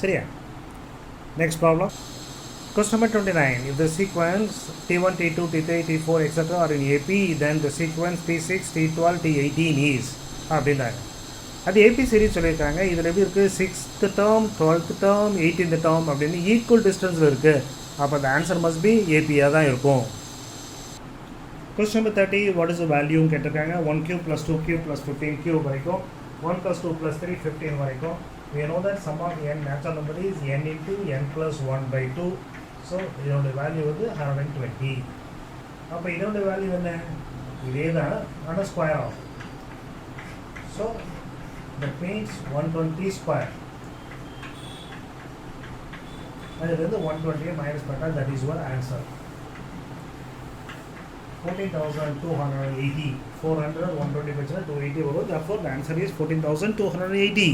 சரியா next problem question number 29 if the sequence t1 t2 t3 t4 etc are in AP then the sequence t6 t12 t18 is அப்படின்னாங்க அது AB series சொல்லியிருக்காங்க இதில் எப்படி இருக்குது 6th term 12th term 18th term அப்படின்னு equal டிஸ்டன்ஸில் இருக்குது அப்போ அந்த ஆன்சர் மஸ்ட் பி ஏபியாக தான் இருக்கும் question number 30 what is the value கேட்டிருக்காங்க 1 cube plus 2 cube plus 15 cube வரைக்கும் 1 plus 2 plus 3 15 வரைக்கும் we know that sum of n natural number is n into n plus 1 by 2 so இதோட value வந்து 120 அப்போ இதோட value என்ன இதே தான் ஆனால் ஸ்கொயர் ஆகும் ஸோ தட் மீன்ஸ் 120 ஸ்கொயர் அதுலேருந்து 120 மைனஸ் பண்ணால் தட் இஸ் யுவர் ஆன்சர் 14,280 400 120 வச்சுன்னா 280 வரும் therefore the answer is 14,280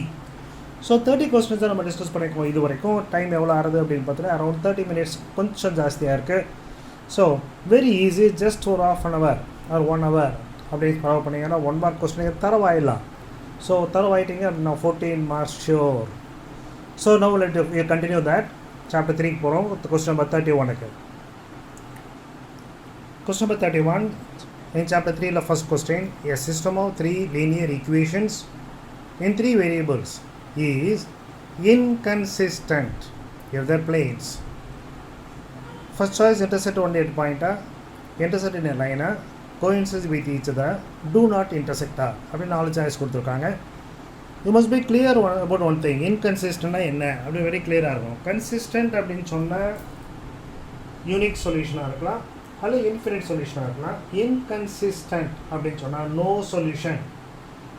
so 30 கொஸ்டின்ஸை நம்ம டிஸ்கஸ் பண்ணிக்குவோம் இது வரைக்கும் டைம் எவ்வளோ ஆகுது அப்படின்னு பார்த்தீங்கன்னா அரௌண்ட் 30 minutes கொஞ்சம் ஜாஸ்தியாக இருக்குது ஸோ வெரி ஈஸி ஜஸ்ட் ஒரு ½ an hour ஆர் 1 hour அப்படின்னு ஃபாலோ பண்ணிங்கன்னா 1 mark கொஸ்டின் தரவாயிடலாம் ஸோ தரவாயிட்டீங்க அப்படின்னா 14 marks sure so now let you continue that chapter 3க்கு போகிறோம் கொஸ்டின் நம்பர் 31க்கு question number 31 in chapter 3 the first question a system of 3 linear equations in 3 variables is inconsistent if their planes first choice intersect only at point intersect in a line coincide with each other do not intersect அப்படி 4 choice கொடுத்துருக்காங்க you must be clear about one thing inconsistent என்ன அப்படி very clear இருக்கும் consistent அப்படின்னு சொன்னால் unique solution இருக்கலாம் அல்லது infinite சொல்யூஷனாக இருக்கலாம் இன்கன்சிஸ்டன்ட் அப்படின்னு சொன்னால் நோ சொல்யூஷன்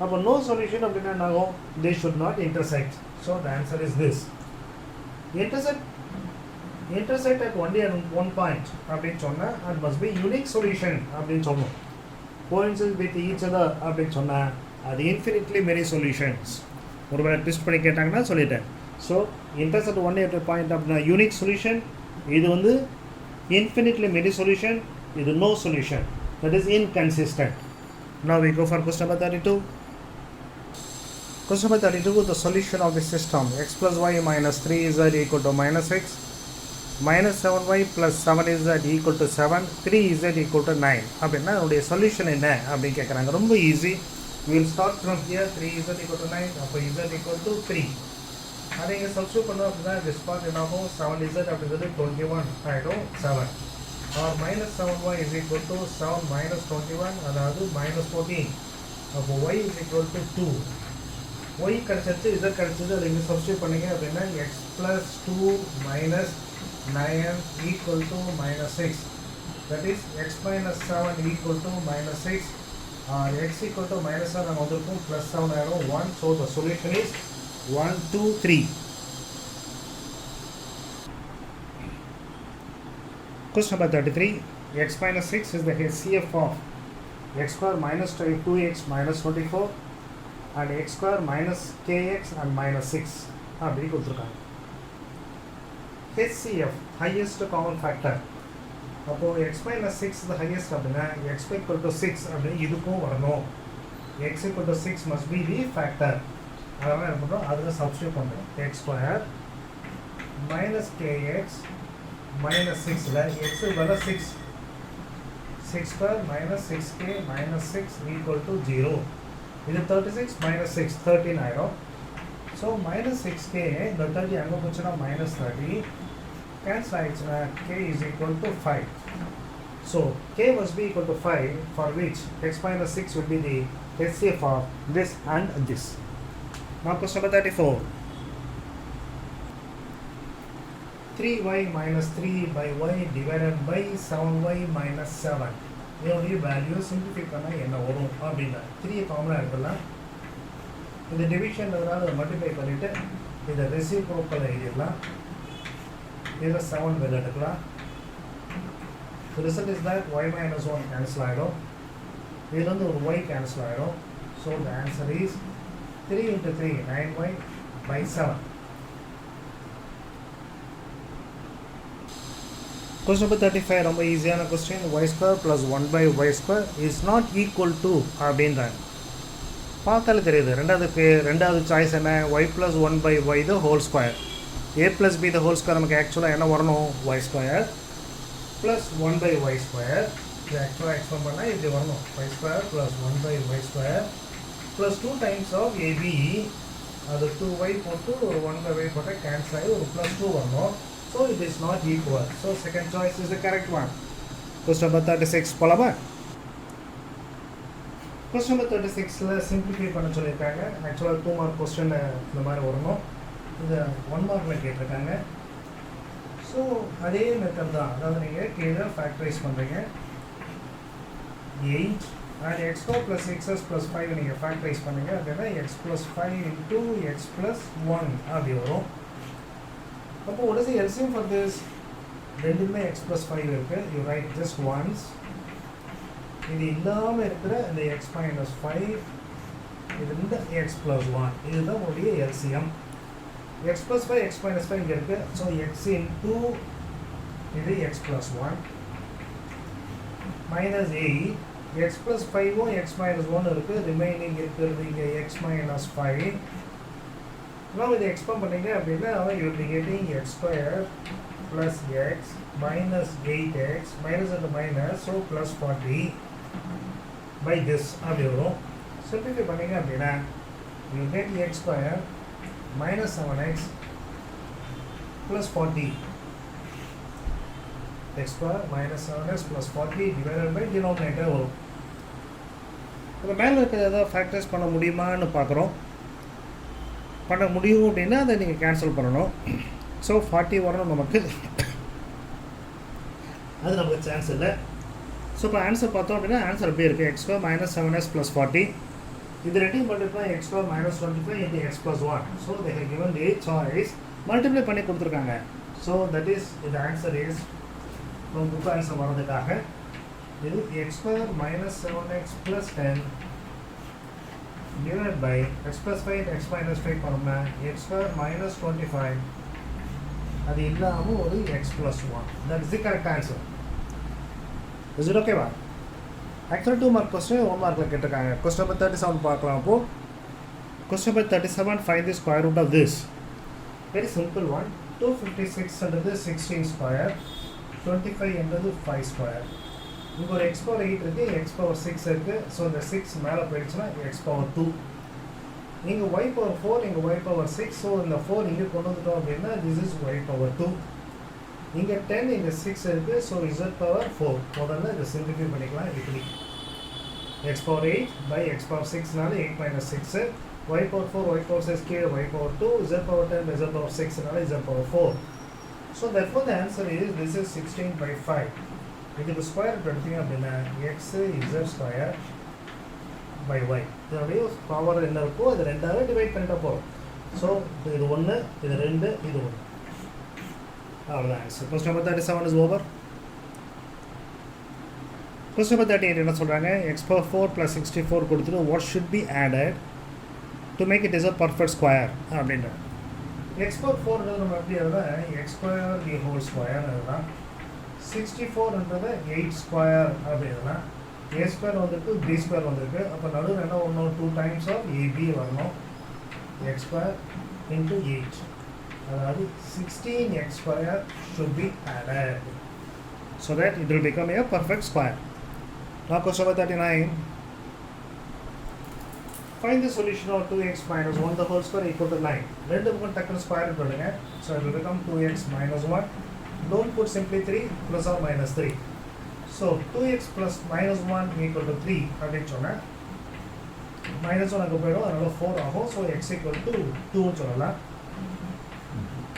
அப்போ நோ சொல்யூஷன் அப்படின்னா என்ன ஆகும் they should not intersect so the answer is this intersect at only at one point அப்படின்னு சொன்னால் அது மஸ்ட் பி யூனிக் சொல்யூஷன் அப்படின்னு சொல்லணும் கோயின்சிடென்ட் வித் ஈச் அதர் அப்படின்னு சொன்னால் அது இன்ஃபினிட்லி மெனி சொல்யூஷன்ஸ் ஒரு வேளை ட்விஸ்ட் பண்ணி கேட்டாங்கன்னா சொல்லிட்டேன் so intersect only at point அப்படின்னா யூனிக் சொல்யூஷன் இது வந்து Infinitely many solution is no solution. That is inconsistent. Now we go for question number 32. Question number 32, the solution of the system x plus y minus 3z equal to minus 6, minus 7y plus 7z equal to 7, 3z equal to 9. அப்படின்னா நம்முடைய solution என்ன அப்படின்னு கேட்குறாங்க. ரொம்ப easy. We will start from here. 3z equal to 9, அப்போ z equal to 3. அதை இங்கே substitute பண்ணோம் அப்படின்னா this part என்னாகும், 7z அப்படிங்கிறது 21 ஆகிடும் 7. or minus 7y is equal to 7 minus 21, அதாவது minus 14. அப்போ y is equal to 2. y கிடைச்சிருச்சு, z கிடைச்சிருச்சு, அதை இங்கே சப்ஸ்டியூட் பண்ணிங்க அப்படின்னா x plus 2 minus 9 equal to minus 6. That is x minus 7 equal to minus 6. X equal to minus 7 நம்ம வந்திருக்கும் plus 7 ஆகிடும் 1. So the solution is 1, 2, 3. Question number 33. X minus 6 is the HCF of x square minus 2x minus 24 and x square minus kx and minus 6. அப்படி கொடுத்துருக்காங்க. HCF highest common factor. அப்போ x minus 6 is the highest அப்படின்னா x equal to 6 அப்படின்னு இதுக்கும் வரணும். x equal to 6 must be the factor. அதனால் என்ன பண்ணுறோம், அதில் சப்ஸ்டியூட் பண்ணுறோம். x square minus kx minus 6 x பதிலா 6 square minus 6k minus 6 equal to 0. இது 36 minus 6 13 ஆயிடும். ஸோ minus 6k இந்த 30 அங்கே போச்சுன்னா minus 30 cancel ஆயிடுச்சுன்னா k is equal to 5. So k must be equal to 5 for which x minus 6 will be the HCF of this and this. Now question number 34. 3y minus 3 by y divided by 7y minus 7. இதனுடைய value simplify பண்ணால் என்ன வரும் அப்படின்னா 3 காமனாக இருக்கலாம். இந்த டிவிஷன்றதுனால அதை multiply பண்ணிவிட்டு இதை ரெசிப்ரோக்கல் எழுதிடலாம். இதில் 7 வெளில எடுக்கலாம். The result is that y minus 1 cancel ஆகிடும். இதில் வந்து ஒரு y கேன்சல் ஆகிடும். So the answer is 3 into 3 9y by 7. Question number 35 ரொம்ப ஈஸியான question. y square plus 1 by y square is not equal to அப்படின்றாங்க. பார்த்தாலே தெரியுது. ரெண்டாவது சாய்ஸ் என்ன, y plus 1 by y the whole square. a plus b the whole square நமக்கு ஆக்சுவலாக என்ன வரணும், y square plus 1 by y square. இது ஆக்சுவலாக எக்ஸ்பிளைன் பண்ணால் இப்படி வரணும், y square plus 1 by y square plus 2 times of ab. அது 2y போட்டு ஒரு 1 by y போட்டால் கேன்சல் ஆகி ஒரு plus 2 வரணும். So it is not equal. So second choice is the correct one. Question number 36 போலாமா? Question number 36ல simplify பண்ண சொல்லியிருக்காங்க. ஆக்சுவலாக 2 மார்க் கொஸ்டின் இந்த மாதிரி வரணும். இது 1 மார்க்கில் கேட்டிருக்காங்க. ஸோ அதே மெத்தட் தான். அதாவது நீங்கள் கீழே ஃபேக்டரைஸ் பண்ணுறீங்க. 8 and x square plus xs plus 5 நீங்கள் ஃபேக்டரைஸ் பண்ணுங்க அப்படின்னா x plus 5 into x plus 1 அப்படி வரும். அப்போ what is the LCM for this? ரெண்டுமே x plus 5 இருக்கு. You write just once. இது இல்லாமல் இருக்கிற இந்த x minus 5 இது இந்த x plus 1 இதுதான் உங்களுடைய LCM. x plus 5 x minus 5 இங்கே இருக்கு. ஸோ x into இது x plus 1 minus 8 x plus 5 x minus 1 இருக்கு. ரிமைனிங் இருக்கிறது இங்கே x minus 5. Now இதை எக்ஸ்பேண்ட் பண்ணிங்க அப்படின்னா you will be getting x square plus x minus 8x minus and minus so plus 40 by this அப்படி வரும். Simplify பண்ணிங்க அப்படின்னா you get x square minus 7x plus 40 x square minus 7x plus 40 divided by denominator வரும். இந்த மேலே இருக்கிறத ஏதாவது factorise பண்ண முடியுமான்னு பார்க்குறோம். பண்ண முடியும் அப்படின்னா அதை நீங்கள் கேன்சல் பண்ணணும். ஸோ 40 வரணும் நமக்கு, அது நமக்கு சான்ஸ் இல்லை. ஸோ இப்போ ஆன்சர் பார்த்தோம் அப்படின்னா ஆன்சர் எப்படி இருக்குது, x square minus 7x plus 40. இது ரெண்டையும் பண்ணிட்டுனா x square minus 25 into x plus 1. So they have given the choice multiply பண்ணி கொடுத்துருக்காங்க. ஸோ தட் இஸ் இந்த ஆன்சர் இஸ் புக் ஆன்சர் வரதுக்காக இது x square minus 7x plus 10 divided by x plus 5 x minus 5 பண்ணோம்னா x square minus 25 அது இல்லாமல் ஒரு X plus one. That is the correct answer. Is it ஓகேவா? ஆக்சுவலாக 2 mark question 1 மார்க்கில் கேட்டிருக்காங்க. கொஸ்டின் நம்பர் 37 பார்க்கலாம். அப்போது question number 37, find the square root of this. Very simple one. 256 என்றது 16 ஸ்கொயர், 25 என்றது 5 ஸ்கொயர். இங்கே ஒரு எக்ஸ் பவர் 8 இருக்குது, எக்ஸ் பவர் 6 இருக்குது. ஸோ இந்த 6 மேலே போயிடுச்சுன்னா எக்ஸ் பவர் 2. இங்கே ஒய் பவர் 4, இங்கே ஒய் பவர் 6. ஸோ இந்த 4 இங்கே கொண்டு வந்துட்டோம் அப்படின்னா திஸ் இஸ் ஒய் பவர் 2. இங்கே 10, இங்கே 6 இருக்குது. So z power 4. முதல்ல இதை சிம்பிளிஃபை பண்ணிக்கலாம். இப்படி x power 8 by x power 6னால 8 minus 6. Y power 4, y power 6 கீழே y power 2. Z power 10 by z power 6னால z power 4. So therefore the answer is this is 16 by 5. இதுக்கு square எடுத்தீங்க அப்படின்னா X Z square by Y. இதனுடைய power என்ன இருக்கோ அது ரெண்டாவது டிவைட் பண்ணிட்டா போகிறோம். ஸோ இது 1, இது 2, இது 1. அவ்வளோதான் answer. Question number 37 is over. Question number 38 என்ன சொல்கிறாங்க? எக்ஸ் பவர் 4 ப்ளஸ் 64 கொடுத்துட்டு what should be added to make it is a perfect square அப்படின்றாங்க. எக்ஸ் பவர் 4 நம்ம எப்படி எழுதுனா X square the whole square எழுதலாம். 64ன்றது 8 ஸ்கொயர் அப்படின்னா ஏ ஸ்கொயர் வந்துருக்கு, பி ஸ்கொயர் வந்துருக்கு. அப்போ நடுவில் என்ன ஒன்று 2 டைம்ஸ் ஆஃப் ஏபி வரணும். எக்ஸ் ஸ்கொயர் இன்ட்டு 8, அதாவது 16x square should be added so that it will become a perfect square. Now question number 39. Find the solution of 2x minus 1 the whole square equal to 9. ரெண்டு பக்கம் டக்குனு square root எடுங்க. So it will become 2x minus 1. Don't put simply 3 plus or minus 3. So 2x plus minus 1 equal to 3 அப்படின்னு சொன்னேன். Minus 1 அங்கே போயிடும், அதனால 4 ஆகும். ஸோ x equal to 2ன்னு சொல்லலாம்.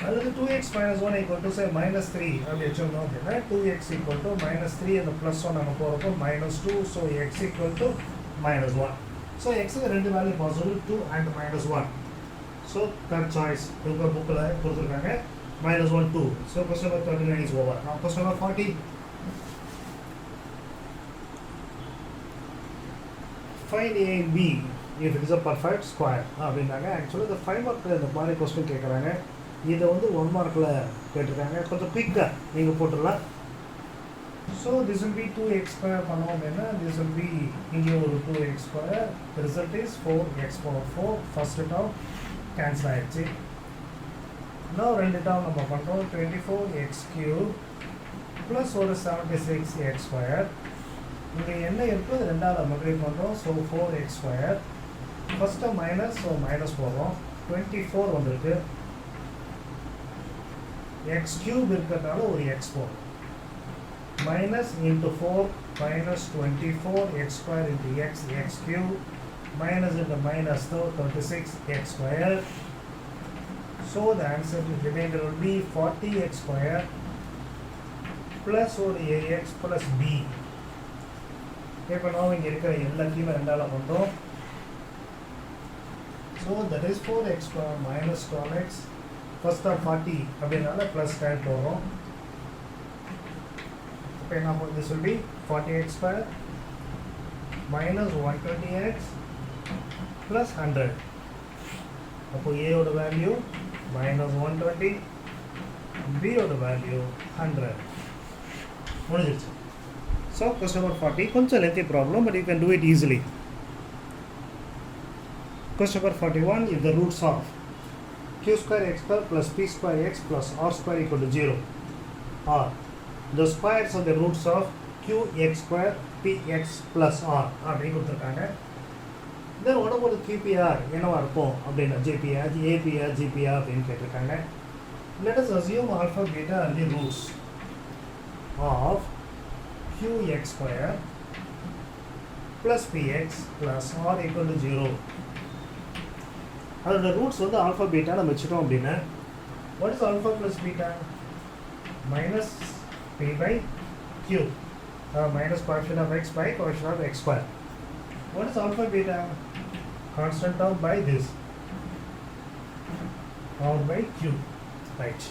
அல்லது 2x minus 1 equal to say minus 3 அப்படி வச்சோம்னா அப்படின்னா 2x equal to minus 3 அந்த ப்ளஸ் 1 அங்கே போகிறப்போ minus 2. So x equal to minus 1. So எக்ஸுக்கு ரெண்டு value possible, 2 and minus 1. So third choice உங்கள் புக்கில் கொடுத்துருக்காங்க minus 1, 2. So question number 39 is over. Now question number 40. Find A and B if it is a perfect square அப்படின்னாங்க. ஆக்சுவலாக இந்த 5 மார்க்கில் இந்த மாதிரி கொஸ்டின் கேட்குறாங்க. இதை வந்து 1 மார்க்கில் கேட்டிருக்காங்க. கொஞ்சம் குயிக்காக நீங்கள் போட்டுடலாம். So this will be 2x square பண்ணோம் அப்படின்னா திஸ் வில் பி இங்கே ஒரு 2x square. Result is 4x power 4. First term cancel ஆகிடுச்சு. இன்னும் ரெண்டு டேர்ம் நம்ம பண்ணுறோம். 24x கியூப் ப்ளஸ் ஒரு 76x ஸ்கொயர். இங்கே என்ன இருக்குது அது ரெண்டாவது மல்டிப்ளை பண்ணுறோம். So 4x square. First minus, so minus போடுறோம். 24 வந்திருக்கு. எக்ஸ் கியூப் இருக்கிறதுனால ஒரு எக்ஸ் போடுறோம். Minus into 4 minus 24 X square into X, X cube minus into minus 36 X square. So the answer remainder will be 40x square plus ஒரு ax plus b. இப்போ நாம் இங்கே இருக்கிற எல்லாத்தையுமே ரெண்டால் பண்ணுறோம். So that is 4x square minus 12x. First of 40 அப்படின்னால plus 10 போகிறோம். இப்போ என்ன பண்ணுறது? This will be 40x square minus 120x plus 100. அப்போ ஏயோட வேல்யூ மைனஸ் 120, பியோட வேல்யூ 100. முடிஞ்சிருச்சு. ஸோ கொஸ்டின் நம்பர் 40 கொஞ்சம் lengthy problem, but you can do it easily. Question number 41. If the roots of q square x square plus p square x plus r square equal to 0 or the squares of the roots of q x square px plus r அப்படின்னு கொடுத்துருக்காங்க. தென் what about QPR என்னவா இருக்கும் அப்படின்னா JPR, APR, GPR அப்படின்னு கேட்டிருக்காங்க. Let us assume alpha, beta are the roots of qx square plus px plus r equal to 0. அதோட roots வந்து alpha beta நம்ம வச்சுட்டோம் அப்படின்னா what is alpha plus beta? Minus B by Q, minus coefficient of X by coefficient of X square. What is alpha beta? Constant of by this or by Q. Right.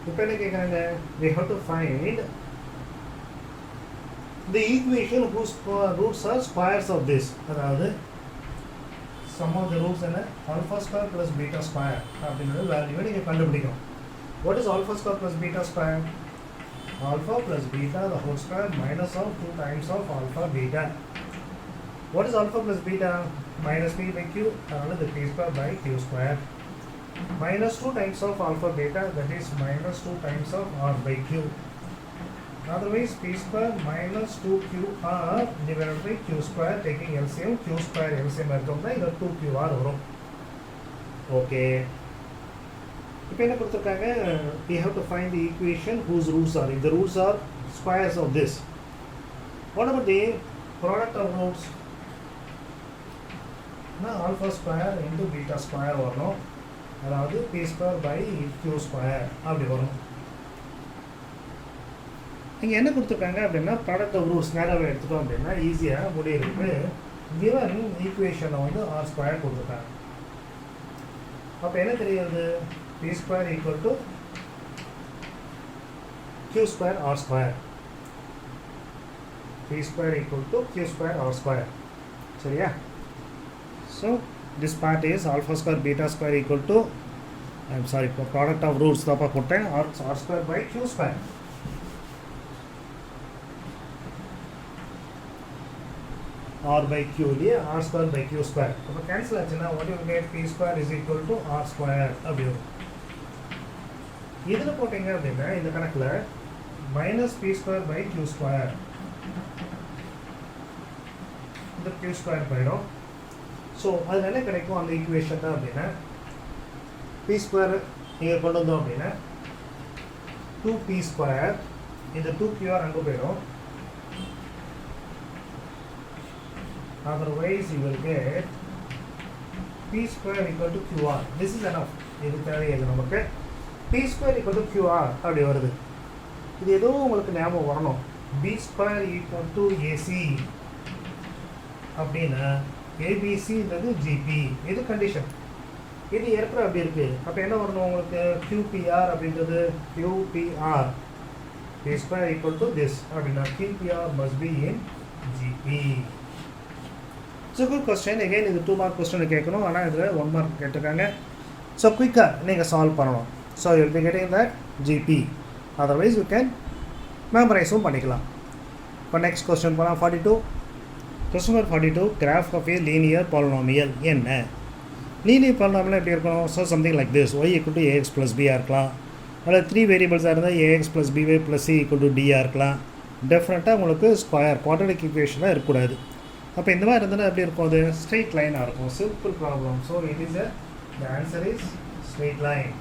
இப்போ என்ன கேட்குறாங்க? we have to find the equation whose roots are squares of this. அதாவது sum of the roots என்ன? Alpha square plus beta square அப்படின்றது வேல்யூவை நீங்கள் கண்டுபிடிக்கணும். What is alpha square plus beta square? Alpha plus beta the whole square minus of 2 times of alpha beta. What is alpha plus beta? Minus p by q, another p square by q square. Minus 2 times of alpha beta, that is minus 2 times of r by q. Otherwise p square minus 2qr divided by q square, taking LCM, q square LCM எடுத்தோம்னா இது 2qr வரும். Okay, இப்போ என்ன கொடுத்துருக்காங்க? we have to find the equation whose roots are. If the roots are squares of this, what about the product of roots? Alpha square into beta square வரணும், அதாவது p square by q square அப்படி வரும். இங்கே என்ன கொடுத்துருக்காங்க அப்படின்னா product of roots நேராக எடுத்துட்டோம் அப்படின்னா ஈஸியாக முடியிருக்கு. கிவன் ஈக்குவேஷனை வந்து ஆர் ஸ்கொயர் கொடுத்துருக்காங்க. அப்போ என்ன தெரியுது? P square equal to q square r square. P square equal to q square r square. சரியா? So this part is alpha square beta square equal to sorry product of roots தான்ப்பா போட்டேன், r square by q square. r by q இல்லையே, r square by q square. அப்போ cancel ஆச்சுன்னா what you get p square is equal to r square அப்படி வரும். இதில் போட்டிங்க அப்படின்னா இந்த கணக்கில் minus p square by q square, இந்த q square போயிடும். ஸோ அது என்ன கிடைக்கும் அந்த ஈக்குவேஷன் தான் அப்படின்னா p square நீங்கள் கொண்டு வந்தோம் அப்படின்னா 2p square, இந்த 2qr அங்கே போயிடும். Otherwise you will get p square equal to qr. This is enough. இது தேவையில்லை நமக்கு. p square equal to qr அப்படி வருது. இது ஏதோ உங்களுக்கு ஞாபகம் வரணும். b square equal to ac அப்படின்னா abcன்றது gp. இது கண்டிஷன். இது ஏற்கனவே அப்படி இருக்கு. அப்போ என்ன வரணும் உங்களுக்கு? qpr அப்படின்றது qpr. p square equal to this அப்படின்னா qpr must be in gp. It's a good question. Again, இது 2 mark question கேட்கணும், ஆனால் இதில் 1 mark கேட்டிருக்காங்க. ஸோ குயிக்காக நீங்கள் சால்வ் பண்ணணும். So you will be getting that GP. Otherwise you can மெமரைஸும் பண்ணிக்கலாம். இப்போ நெக்ஸ்ட் கொஸ்டின் போகலாம். 42. Question number 42, graph of a linear polynomial. என்ன லீனியர் பாலினாமியல் எப்படி இருக்கணும்? So something like this. Y equal to a x plus பியாக இருக்கலாம், அதில் 3 வேரியபிள்ஸாக இருந்தால் a x plus b y plus c equal to டியாக இருக்கலாம். டெஃபினட்டாக உங்களுக்கு ஸ்கொயர் குவாட்ரடிக் ஈக்குவேஷனாக இருக்கக்கூடாது. அப்போ இந்த மாதிரி இருந்தால் எப்படி இருக்கும்? அது ஸ்ட்ரெயிட் லைனாக இருக்கும். Simple problem. So it is the answer is straight line.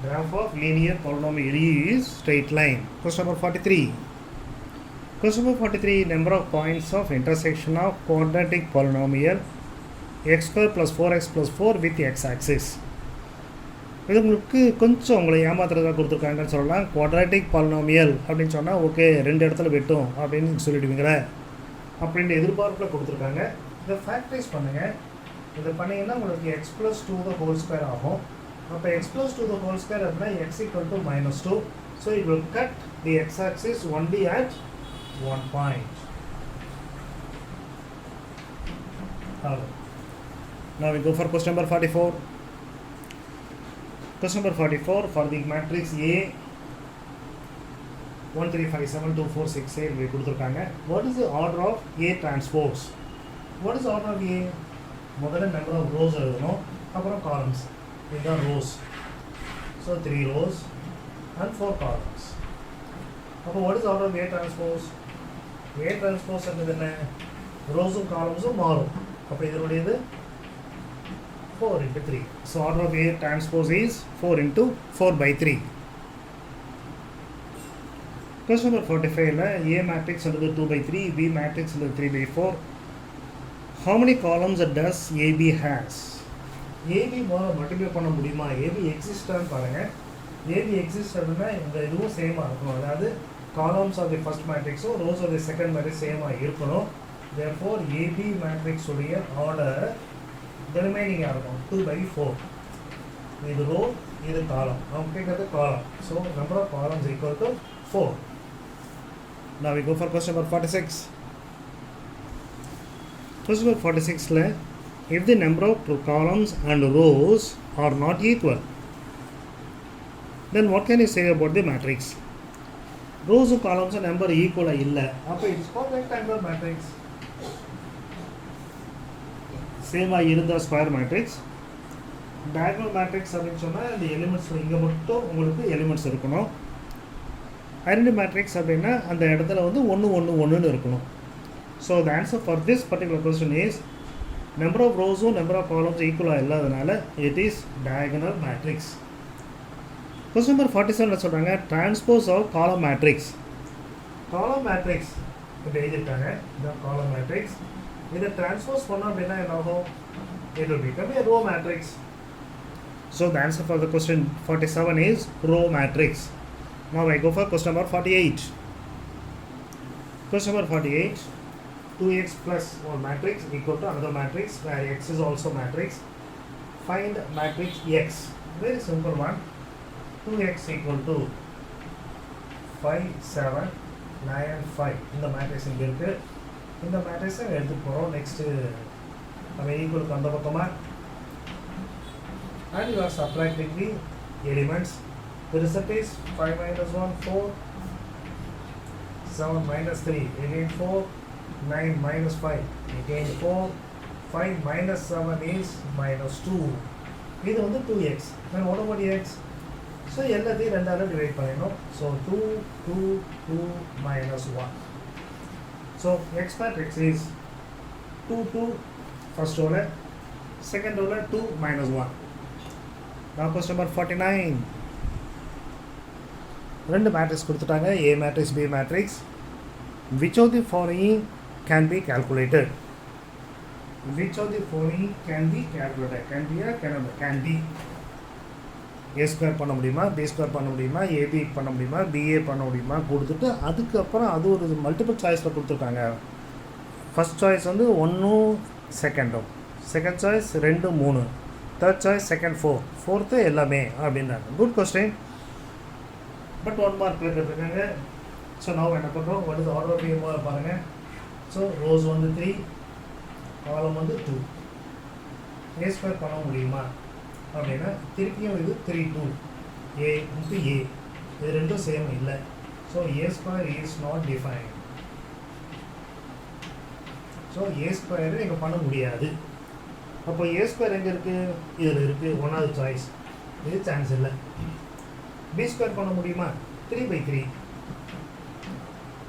Graph of linear polynomial is straight line. Question number 43. Question number 43, number of points of intersection of quadratic polynomial x square plus 4x plus 4 with X axis. இது உங்களுக்கு கொஞ்சம் உங்களை ஏமாத்துறதாக கொடுத்துருக்காங்கன்னு சொல்லலாம். Quadratic polynomial அப்படின்னு சொன்னால் okay 2 இடத்துல வெட்டும் அப்படின்னு சொல்லிடுவீங்களே அப்படின்ற எதிர்பார்ப்பில் கொடுத்துருக்காங்க. இதை ஃபேக்டரைஸ் பண்ணுங்கள். இதை பண்ணிங்கன்னா உங்களுக்கு x plus 2 the whole square ஆகும். அப்போ x plus 2 the whole square அப்படின்னா x equal to -2. So it will cut the x axis only at 1 point. Now we go for question number 44. Question number 44, for the matrix A 1 3 5 7 2 4 6 8 கொடுத்துருக்காங்க. What is the order of A transpose? What is the order of A? முதல்ல number of rows எழுதணும், அப்புறம் columns. இதுதான் rows. So 3 rows and 4 columns. அப்போ what is the order of A transpose? A transpose என்பது என்ன? ரோஸும் காலம்ஸும் மாறும். அப்போ இதனுடையது 4 into 3. So order of A transpose is 4 into 4 by 3. Question number 45, A matrix under 2 by 3, B matrix under 3 by 4. How many columns does AB has? AB multiply பண்ண முடியுமா? AB exists-ஆன்னு பாருங்க. AB exists அப்படின்னா இந்த இதுவும் சேமாக இருக்கணும். அதாவது columns of the first matrix or rows of the second matrix சேமாக இருக்கணும். Therefore AB matrix உடைய order the remaining இருக்கும் 2 by 4. இது row, இது column. நாம் கேட்கறது column. So number of columns equal to 4. Now we go for question number 46. Question number 46 if the number of columns and rows are not equal, Then what can you say about the matrix? Rows and columns number equal illa. Appo it is called rectangular matrix. Same irundha square matrix. Diagonal matrix அப்படினு சொன்னா அந்த elements இங்க மட்டும் உங்களுக்கு elements இருக்கணும். Identity matrix அப்படினா அந்த இடத்துல வந்து 1 1 1 ன்னு இருக்கணும். So the answer for this particular question is number of rows and number of columns equal இல்லாதனால it is diagonal matrix. Question number 47 சொல்றாங்க transpose of column matrix. Column matrix இப்ப எழுதிட்டாங்க இந்த column matrix இத transpose பண்ணா அப்படினா என்ன ஆகும்? It will become a row matrix. So the answer for the question 47 is row matrix. Now I go for question number 48. Question number 48, 2x plus one matrix equal to another matrix where x is also matrix. Find matrix x. Very simple one. 2x equal to 5, 7, 9 and 5. In the matrix இங்க இருக்கு. இந்த matrix எடுத்து போறோம். Next நம்ம equal க்கு அந்த பக்கமா and you are subtracting the elements. The result is 5 minus 1, 4, 7 minus 3, again 4, 9 minus 5, again 4, 5 minus 7 is minus 2. This is 2x. Then what about x? So, எல்லாத்தையும் ரெண்டால டிவைட் பண்ணனும். So, 2, 2, 2 minus 1. So, x matrix is 2, 2, first order, second order 2 minus 1. Now question number 49. ரெண்டு matrix கொடுத்துட்டாங்க A matrix B matrix. Which of the following can be calculated? Which of the following can be calculated? Can be or can be? A square பண்ண முடியுமா, B square பண்ண முடியுமா, AB பண்ண முடியுமா, BA பண்ண முடியுமா கொடுத்துட்டு அதுக்கப்புறம் அது ஒரு மல்டிபிள் சாய்ஸில் கொடுத்துருக்காங்க. ஃபர்ஸ்ட் சாய்ஸ் வந்து 1 செகண்டும், second choice 2 3, third choice second 4, fourth எல்லாமே அப்படின்றாங்க. Good question, but one mark கேட்டுருக்காங்க. ஸோ நான் என்ன பண்ணுறோம், what is the order of the பாருங்கள். ஸோ ரோஸ் வந்து 3, காலம் வந்து 2. A ஸ்கொயர் பண்ண முடியுமா அப்படின்னா திருப்பியும் இது 3 2 A into A, இது ரெண்டும் சேம் இல்லை. So A square is not define. So A square இங்கே பண்ண முடியாது. அப்போ A ஸ்கொயர் எங்கே இருக்குது? இதில் இருக்குது, ஒன்றாவது சாய்ஸ். இது சான்ஸ் இல்லை. B ஸ்கொயர் பண்ண முடியுமா? 3/3.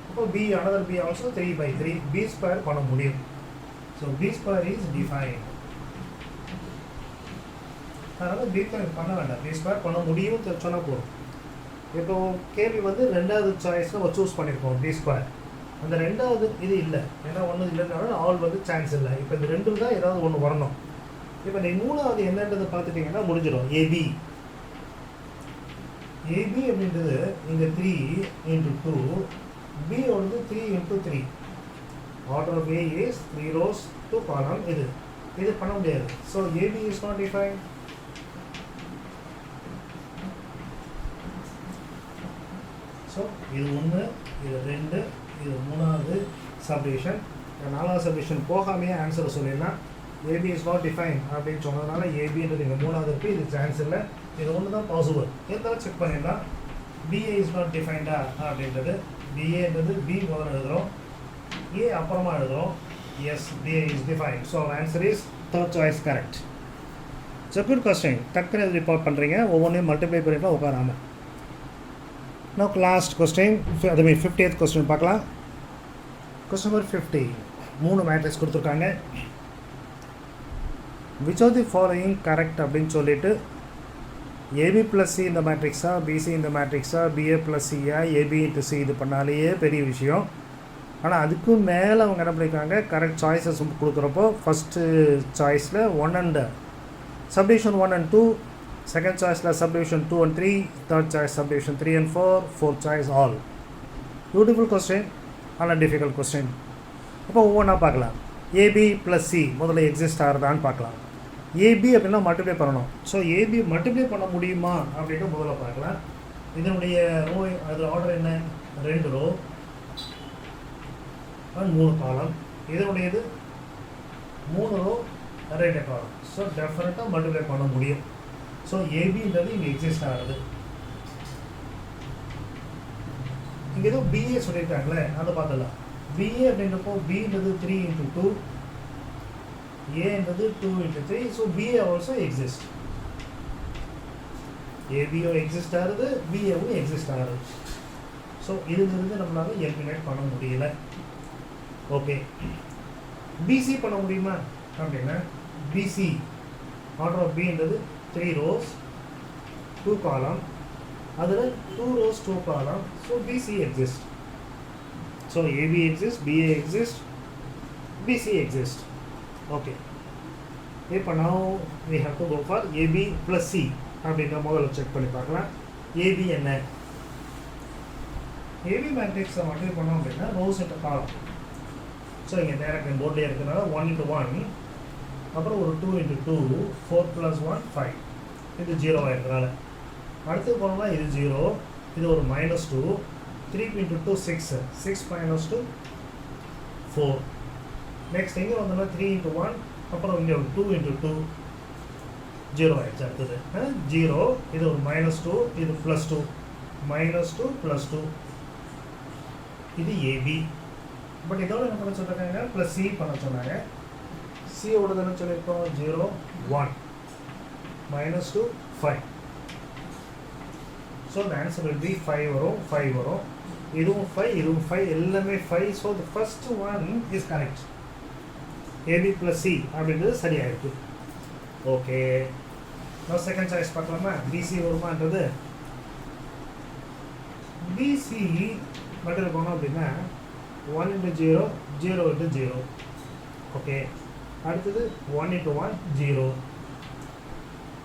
அப்போ B another B also 3/3. B square பண்ண முடியும். So B square is define. அதனால் B ஸ்கொயர் பண்ண வேண்டாம், B ஸ்கொயர் பண்ண முடியும் சொன்னால் போதும். இப்போ கேள்வி வந்து ரெண்டாவது சாய்ஸில் நம்ம சூஸ் பண்ணியிருக்கோம் B ஸ்கொயர். அந்த ரெண்டாவது இது இல்லை, ஏன்னா ஒன்று இல்லைனாலும் ஆல் வந்து சான்ஸ் இல்லை. இப்போ இந்த ரெண்டு தான் ஏதாவது ஒன்று வரணும். இப்போ நீ மூணாவது என்னன்றது பார்த்துட்டிங்கன்னா முடிஞ்சிடும். ஏபி அப்படின்றது இங்கே 3 into 2, B வந்து 3 into 3. Order of A is 3 rows 2 column. இது பண்ண முடியாது. So AB is not defined. So இது 1, இது 2, இது மூணாவது சப்டிவிஷன். நாலாவது சப்டிவிஷன் போகாமையே ஆன்சரை சொல்லிடலாம். AB is not defined அப்படின்னு சொன்னதுனால ஏபின்றது இங்கே மூணாவது இருக்குது, இது சான்ஸ் இல்லை. இது ஒன்று தான் பாசிபிள். இருந்தாலும் செக் பண்ணிடலாம். BA is not defined அப்படின்றது, BAன்றது B முதல்ல எழுதுகிறோம், A அப்புறமா எழுதுகிறோம். Yes, BA is defined. So our answer is third choice correct. So good question. டக்குன்னு இது ரிப்போர்ட் பண்ணுறீங்க, ஒவ்வொன்றையும் மல்டிப்ளை பண்ணிக்கலாம் உட்காராமல். Now last question, அது மீன் 50th question பார்க்கலாம். Question number 50. 3 மேட்ரிக்ஸ் கொடுத்துருக்காங்க. Which of the following correct அப்படின்னு சொல்லிட்டு AB plus C இந்த மேட்ரிக்ஸா, BC இந்த மேட்ரிக்ஸா, BA plus Cயா, AB into C இது பண்ணாலேயே பெரிய விஷயம். ஆனால் அதுக்கும் மேலே அவங்க என்ன பண்ணியிருக்காங்க, கரெக்ட் சாய்ஸஸ் கொடுக்குறப்போ ஃபஸ்ட்டு சாய்ஸில் 1 and subdivision 1 and 2, second choice la subdivision 2 and 3, third choice subdivision 3 and 4, fourth choice all. Beautiful question and a difficult question. அப்போ ஒவ்வொன்றா பார்க்கலாம். AB plus C முதல்ல எக்ஸிஸ்ட் ஆகிறதான்னு பார்க்கலாம். AB அப்படின்னா மல்டிப்ளை பண்ணணும். ஸோ AB மல்டிப்ளை பண்ண முடியுமா அப்படின்ட்டு முதல்ல பார்க்கலாம். இதனுடைய ரோ, அது ஆர்டர் என்ன, 2 ரோ அண்ட் 3 காலம். இதனுடையது 3 ரோ 2 காலம். ஸோ டெஃபினட்டாக மல்டிப்ளை பண்ண முடியும். ஸோ ஏபின்றது இங்கே எக்ஸிஸ்ட் ஆகுது. இங்கே ஏதோ பிஏ சொல்லியிருக்காங்களே அதை பார்த்துடலாம். பிஏ அப்படின்றப்போ பின்றது 3 into 2, ஏன்றது 2 into 3. So BA also exist. ஏபியும் எக்ஸிஸ்ட் ஆகுது, பிஏவும் எக்ஸிஸ்ட் ஆகுது. ஸோ இதுலேருந்து நம்மளால எலிமினேட் பண்ண முடியல. ஓகே, பிசி பண்ண முடியுமா அப்படின்னா பிசி ஆர்டர் ஆஃப் பின்றது 3 rows 2 column, அதில் 2 rows 2 column. So BC exist. So AB exist, BA exist, BC exist. Okay, இப்போ now we have to go for AB plus C அப்படின்ற முதல்ல செக் பண்ணி பார்க்கலாம். ஏபி என்ன? ஏபி மேட்ரிக்ஸை மட்டும் பண்ணோம் அப்படின்னா ரோஸ் இன்ட்டு காலம். ஸோ இங்கே டேரக்ட் போர்ட்லேயே இருக்கிறதுனால 1 into 1, அப்புறம் ஒரு 2 into 2, 4 plus 1 5. இது 0 ஆகிறதுனால அடுத்து போனோம்னா இது 0, இது ஒரு -2, 3 into 2 6, 6 minus 2 4. நெக்ஸ்ட் இங்கே வந்தோம்னா 3 into 1, அப்புறம் இங்கே ஒரு 2 into 2 0 ஆகிடுச்சு. அடுத்தது 0, இது ஒரு -2, இது +2, -2 +2. இது ஏபி. பட் இதோட என்ன பண்ண சொல்லியிருக்காங்க, ப்ளஸ் சி பண்ண சொன்னாங்க. சியோட தானே சொல்லியிருக்கோம், 0 1 -2 5. So the answer will be 5 வரும், 5 வரும். இதுவும் 5, இதுவும் 5, எல்லாமே 5. So the first one is correct. AB plus C அப்படின்றது சரியாக இருக்குது. ஓகே, நான் செகண்ட் சாய்ஸ் பார்க்கலாமா? பிசி வருமானது. பிசி மட்டும் இருக்கணும் அப்படின்னா 1 into 0, 0 into 0. ஓகே, அடுத்தது 1 into 1 0.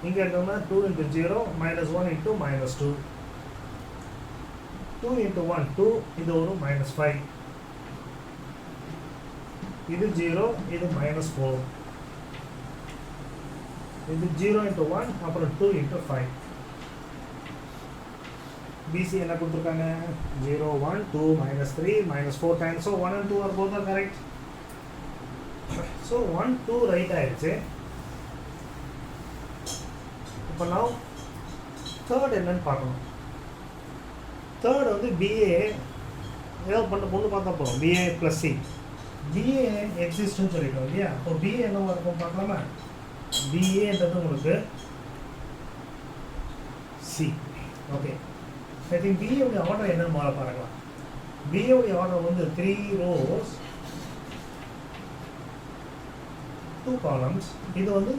இங்கே எடுத்தோம்னா 2 into 0 -1 into -2, 2 into 1 2, இது ஒரு -5. இது 0, இது -4. இது 0 into 1, அப்புறம் 2 into 5. பிசி என்ன கொடுத்துருக்காங்க, 0 1 2 -3 -4 times. So 1 and 2 are both are correct. So 1 2 right ஆயிடுச்சு. இப்போ now தேர்ட் என்னன்னு பார்க்கணும். தேர்ட் வந்து பிஏ ஏதாவது பண்ண பொண்ணு பார்த்தா போகிறோம். பிஏ ப்ளஸ் சி, பிஏ எக்ஸிஸ்ட்னு சொல்லிட்டோம் இல்லையா? இப்போ பிஏ என்னவா இருக்கும் பார்க்கலாமா? பிஏன்றது உங்களுக்கு சி. ஓகே, ஐ திங்க் பிஏவுடைய ஆர்டர் என்னன்னு முதல்ல பாருங்களா. பிஏவுடைய ஆர்டர் வந்து 3 rows 2 columns. இது வந்து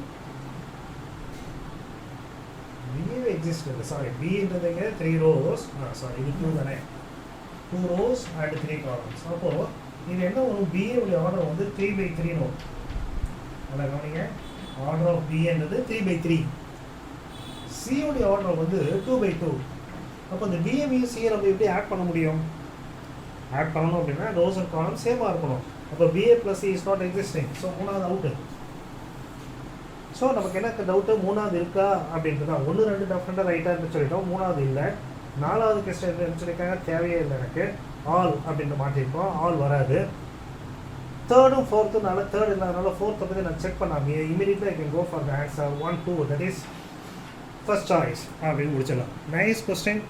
பிஏ எக்ஸிஸ்ட் இல்லை, சாரி, பின்றதுங்க 3 rows, சாரி இது 2 தானே, 2 rows and 3 columns. அப்போது இது என்ன வரும், பிஏவுடைய ஆர்டர் வந்து 3/3 வரும். அதில் கவனிங்க, ஆர்டர் ஆஃப் பிஏன்றது 3/3. சியோடைய ஆர்டர் வந்து 2/2. அப்போ இந்த பிஏவையும் சியை நம்ம எப்படி ஆட் பண்ண முடியும்? ஆட் பண்ணணும் அப்படின்னா ரோஸ் அண்ட் காலம் சேமாக இருக்கணும். அப்போ BA plus C is not existing. So மூணாவது அவுட்டு. ஸோ நமக்கு என்ன டவுட்டு, மூணாவது இருக்கா அப்படின்றது தான். 1 2 டெஃபினட்டாக ரைட்டாக சொல்லிட்டோம், மூணாவது இல்லை. நாலாவது கொஸ்டின் என்ன சொல்லியிருக்காங்க, தேவையே இல்லை எனக்கு, ஆல் அப்படின்னு மாற்றிருக்கோம், ஆல் வராது. தேர்டும் ஃபோர்த்துனால தேர்ட் இல்லாதனால ஃபோர்த்தை பற்றி நான் செக் பண்ணாமே immediately I can go for the answer 1 2, that is first choice அப்படின்னு முடிச்சிடலாம். Nice question.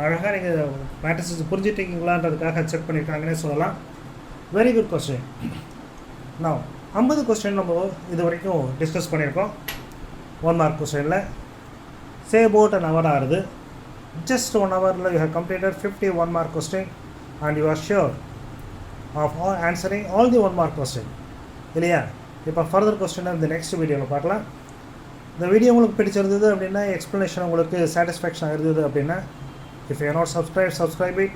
அழகாக நீங்கள் மேட்ரிக்ஸ் புரிஞ்சுட்டீங்களான்றதுக்காக செக் பண்ணியிருக்காங்கன்னே சொல்லலாம். Very good question. நான் 50 கொஸ்டின் நம்ம இது வரைக்கும் டிஸ்கஸ் பண்ணியிருக்கோம். 1 mark கொஸ்டினில் சே அபவுட் an hour ஆகுது. ஜஸ்ட் 1 hourல you have completed 51 mark question and you are sure of answering all the 1 mark question இல்லையா? இப்போ ஃபர்தர் கொஸ்டினை இந்த நெக்ஸ்ட் வீடியோவில் பார்க்கலாம். இந்த வீடியோ உங்களுக்கு பிடிச்சிருந்தது அப்படின்னா, எக்ஸ்ப்ளனேஷன் உங்களுக்கு சாட்டிஸ்ஃபேக்ஷன் இருந்தது அப்படின்னா, if you are not subscribed, subscribe it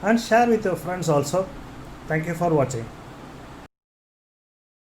and share with your friends also. Thank you for watching.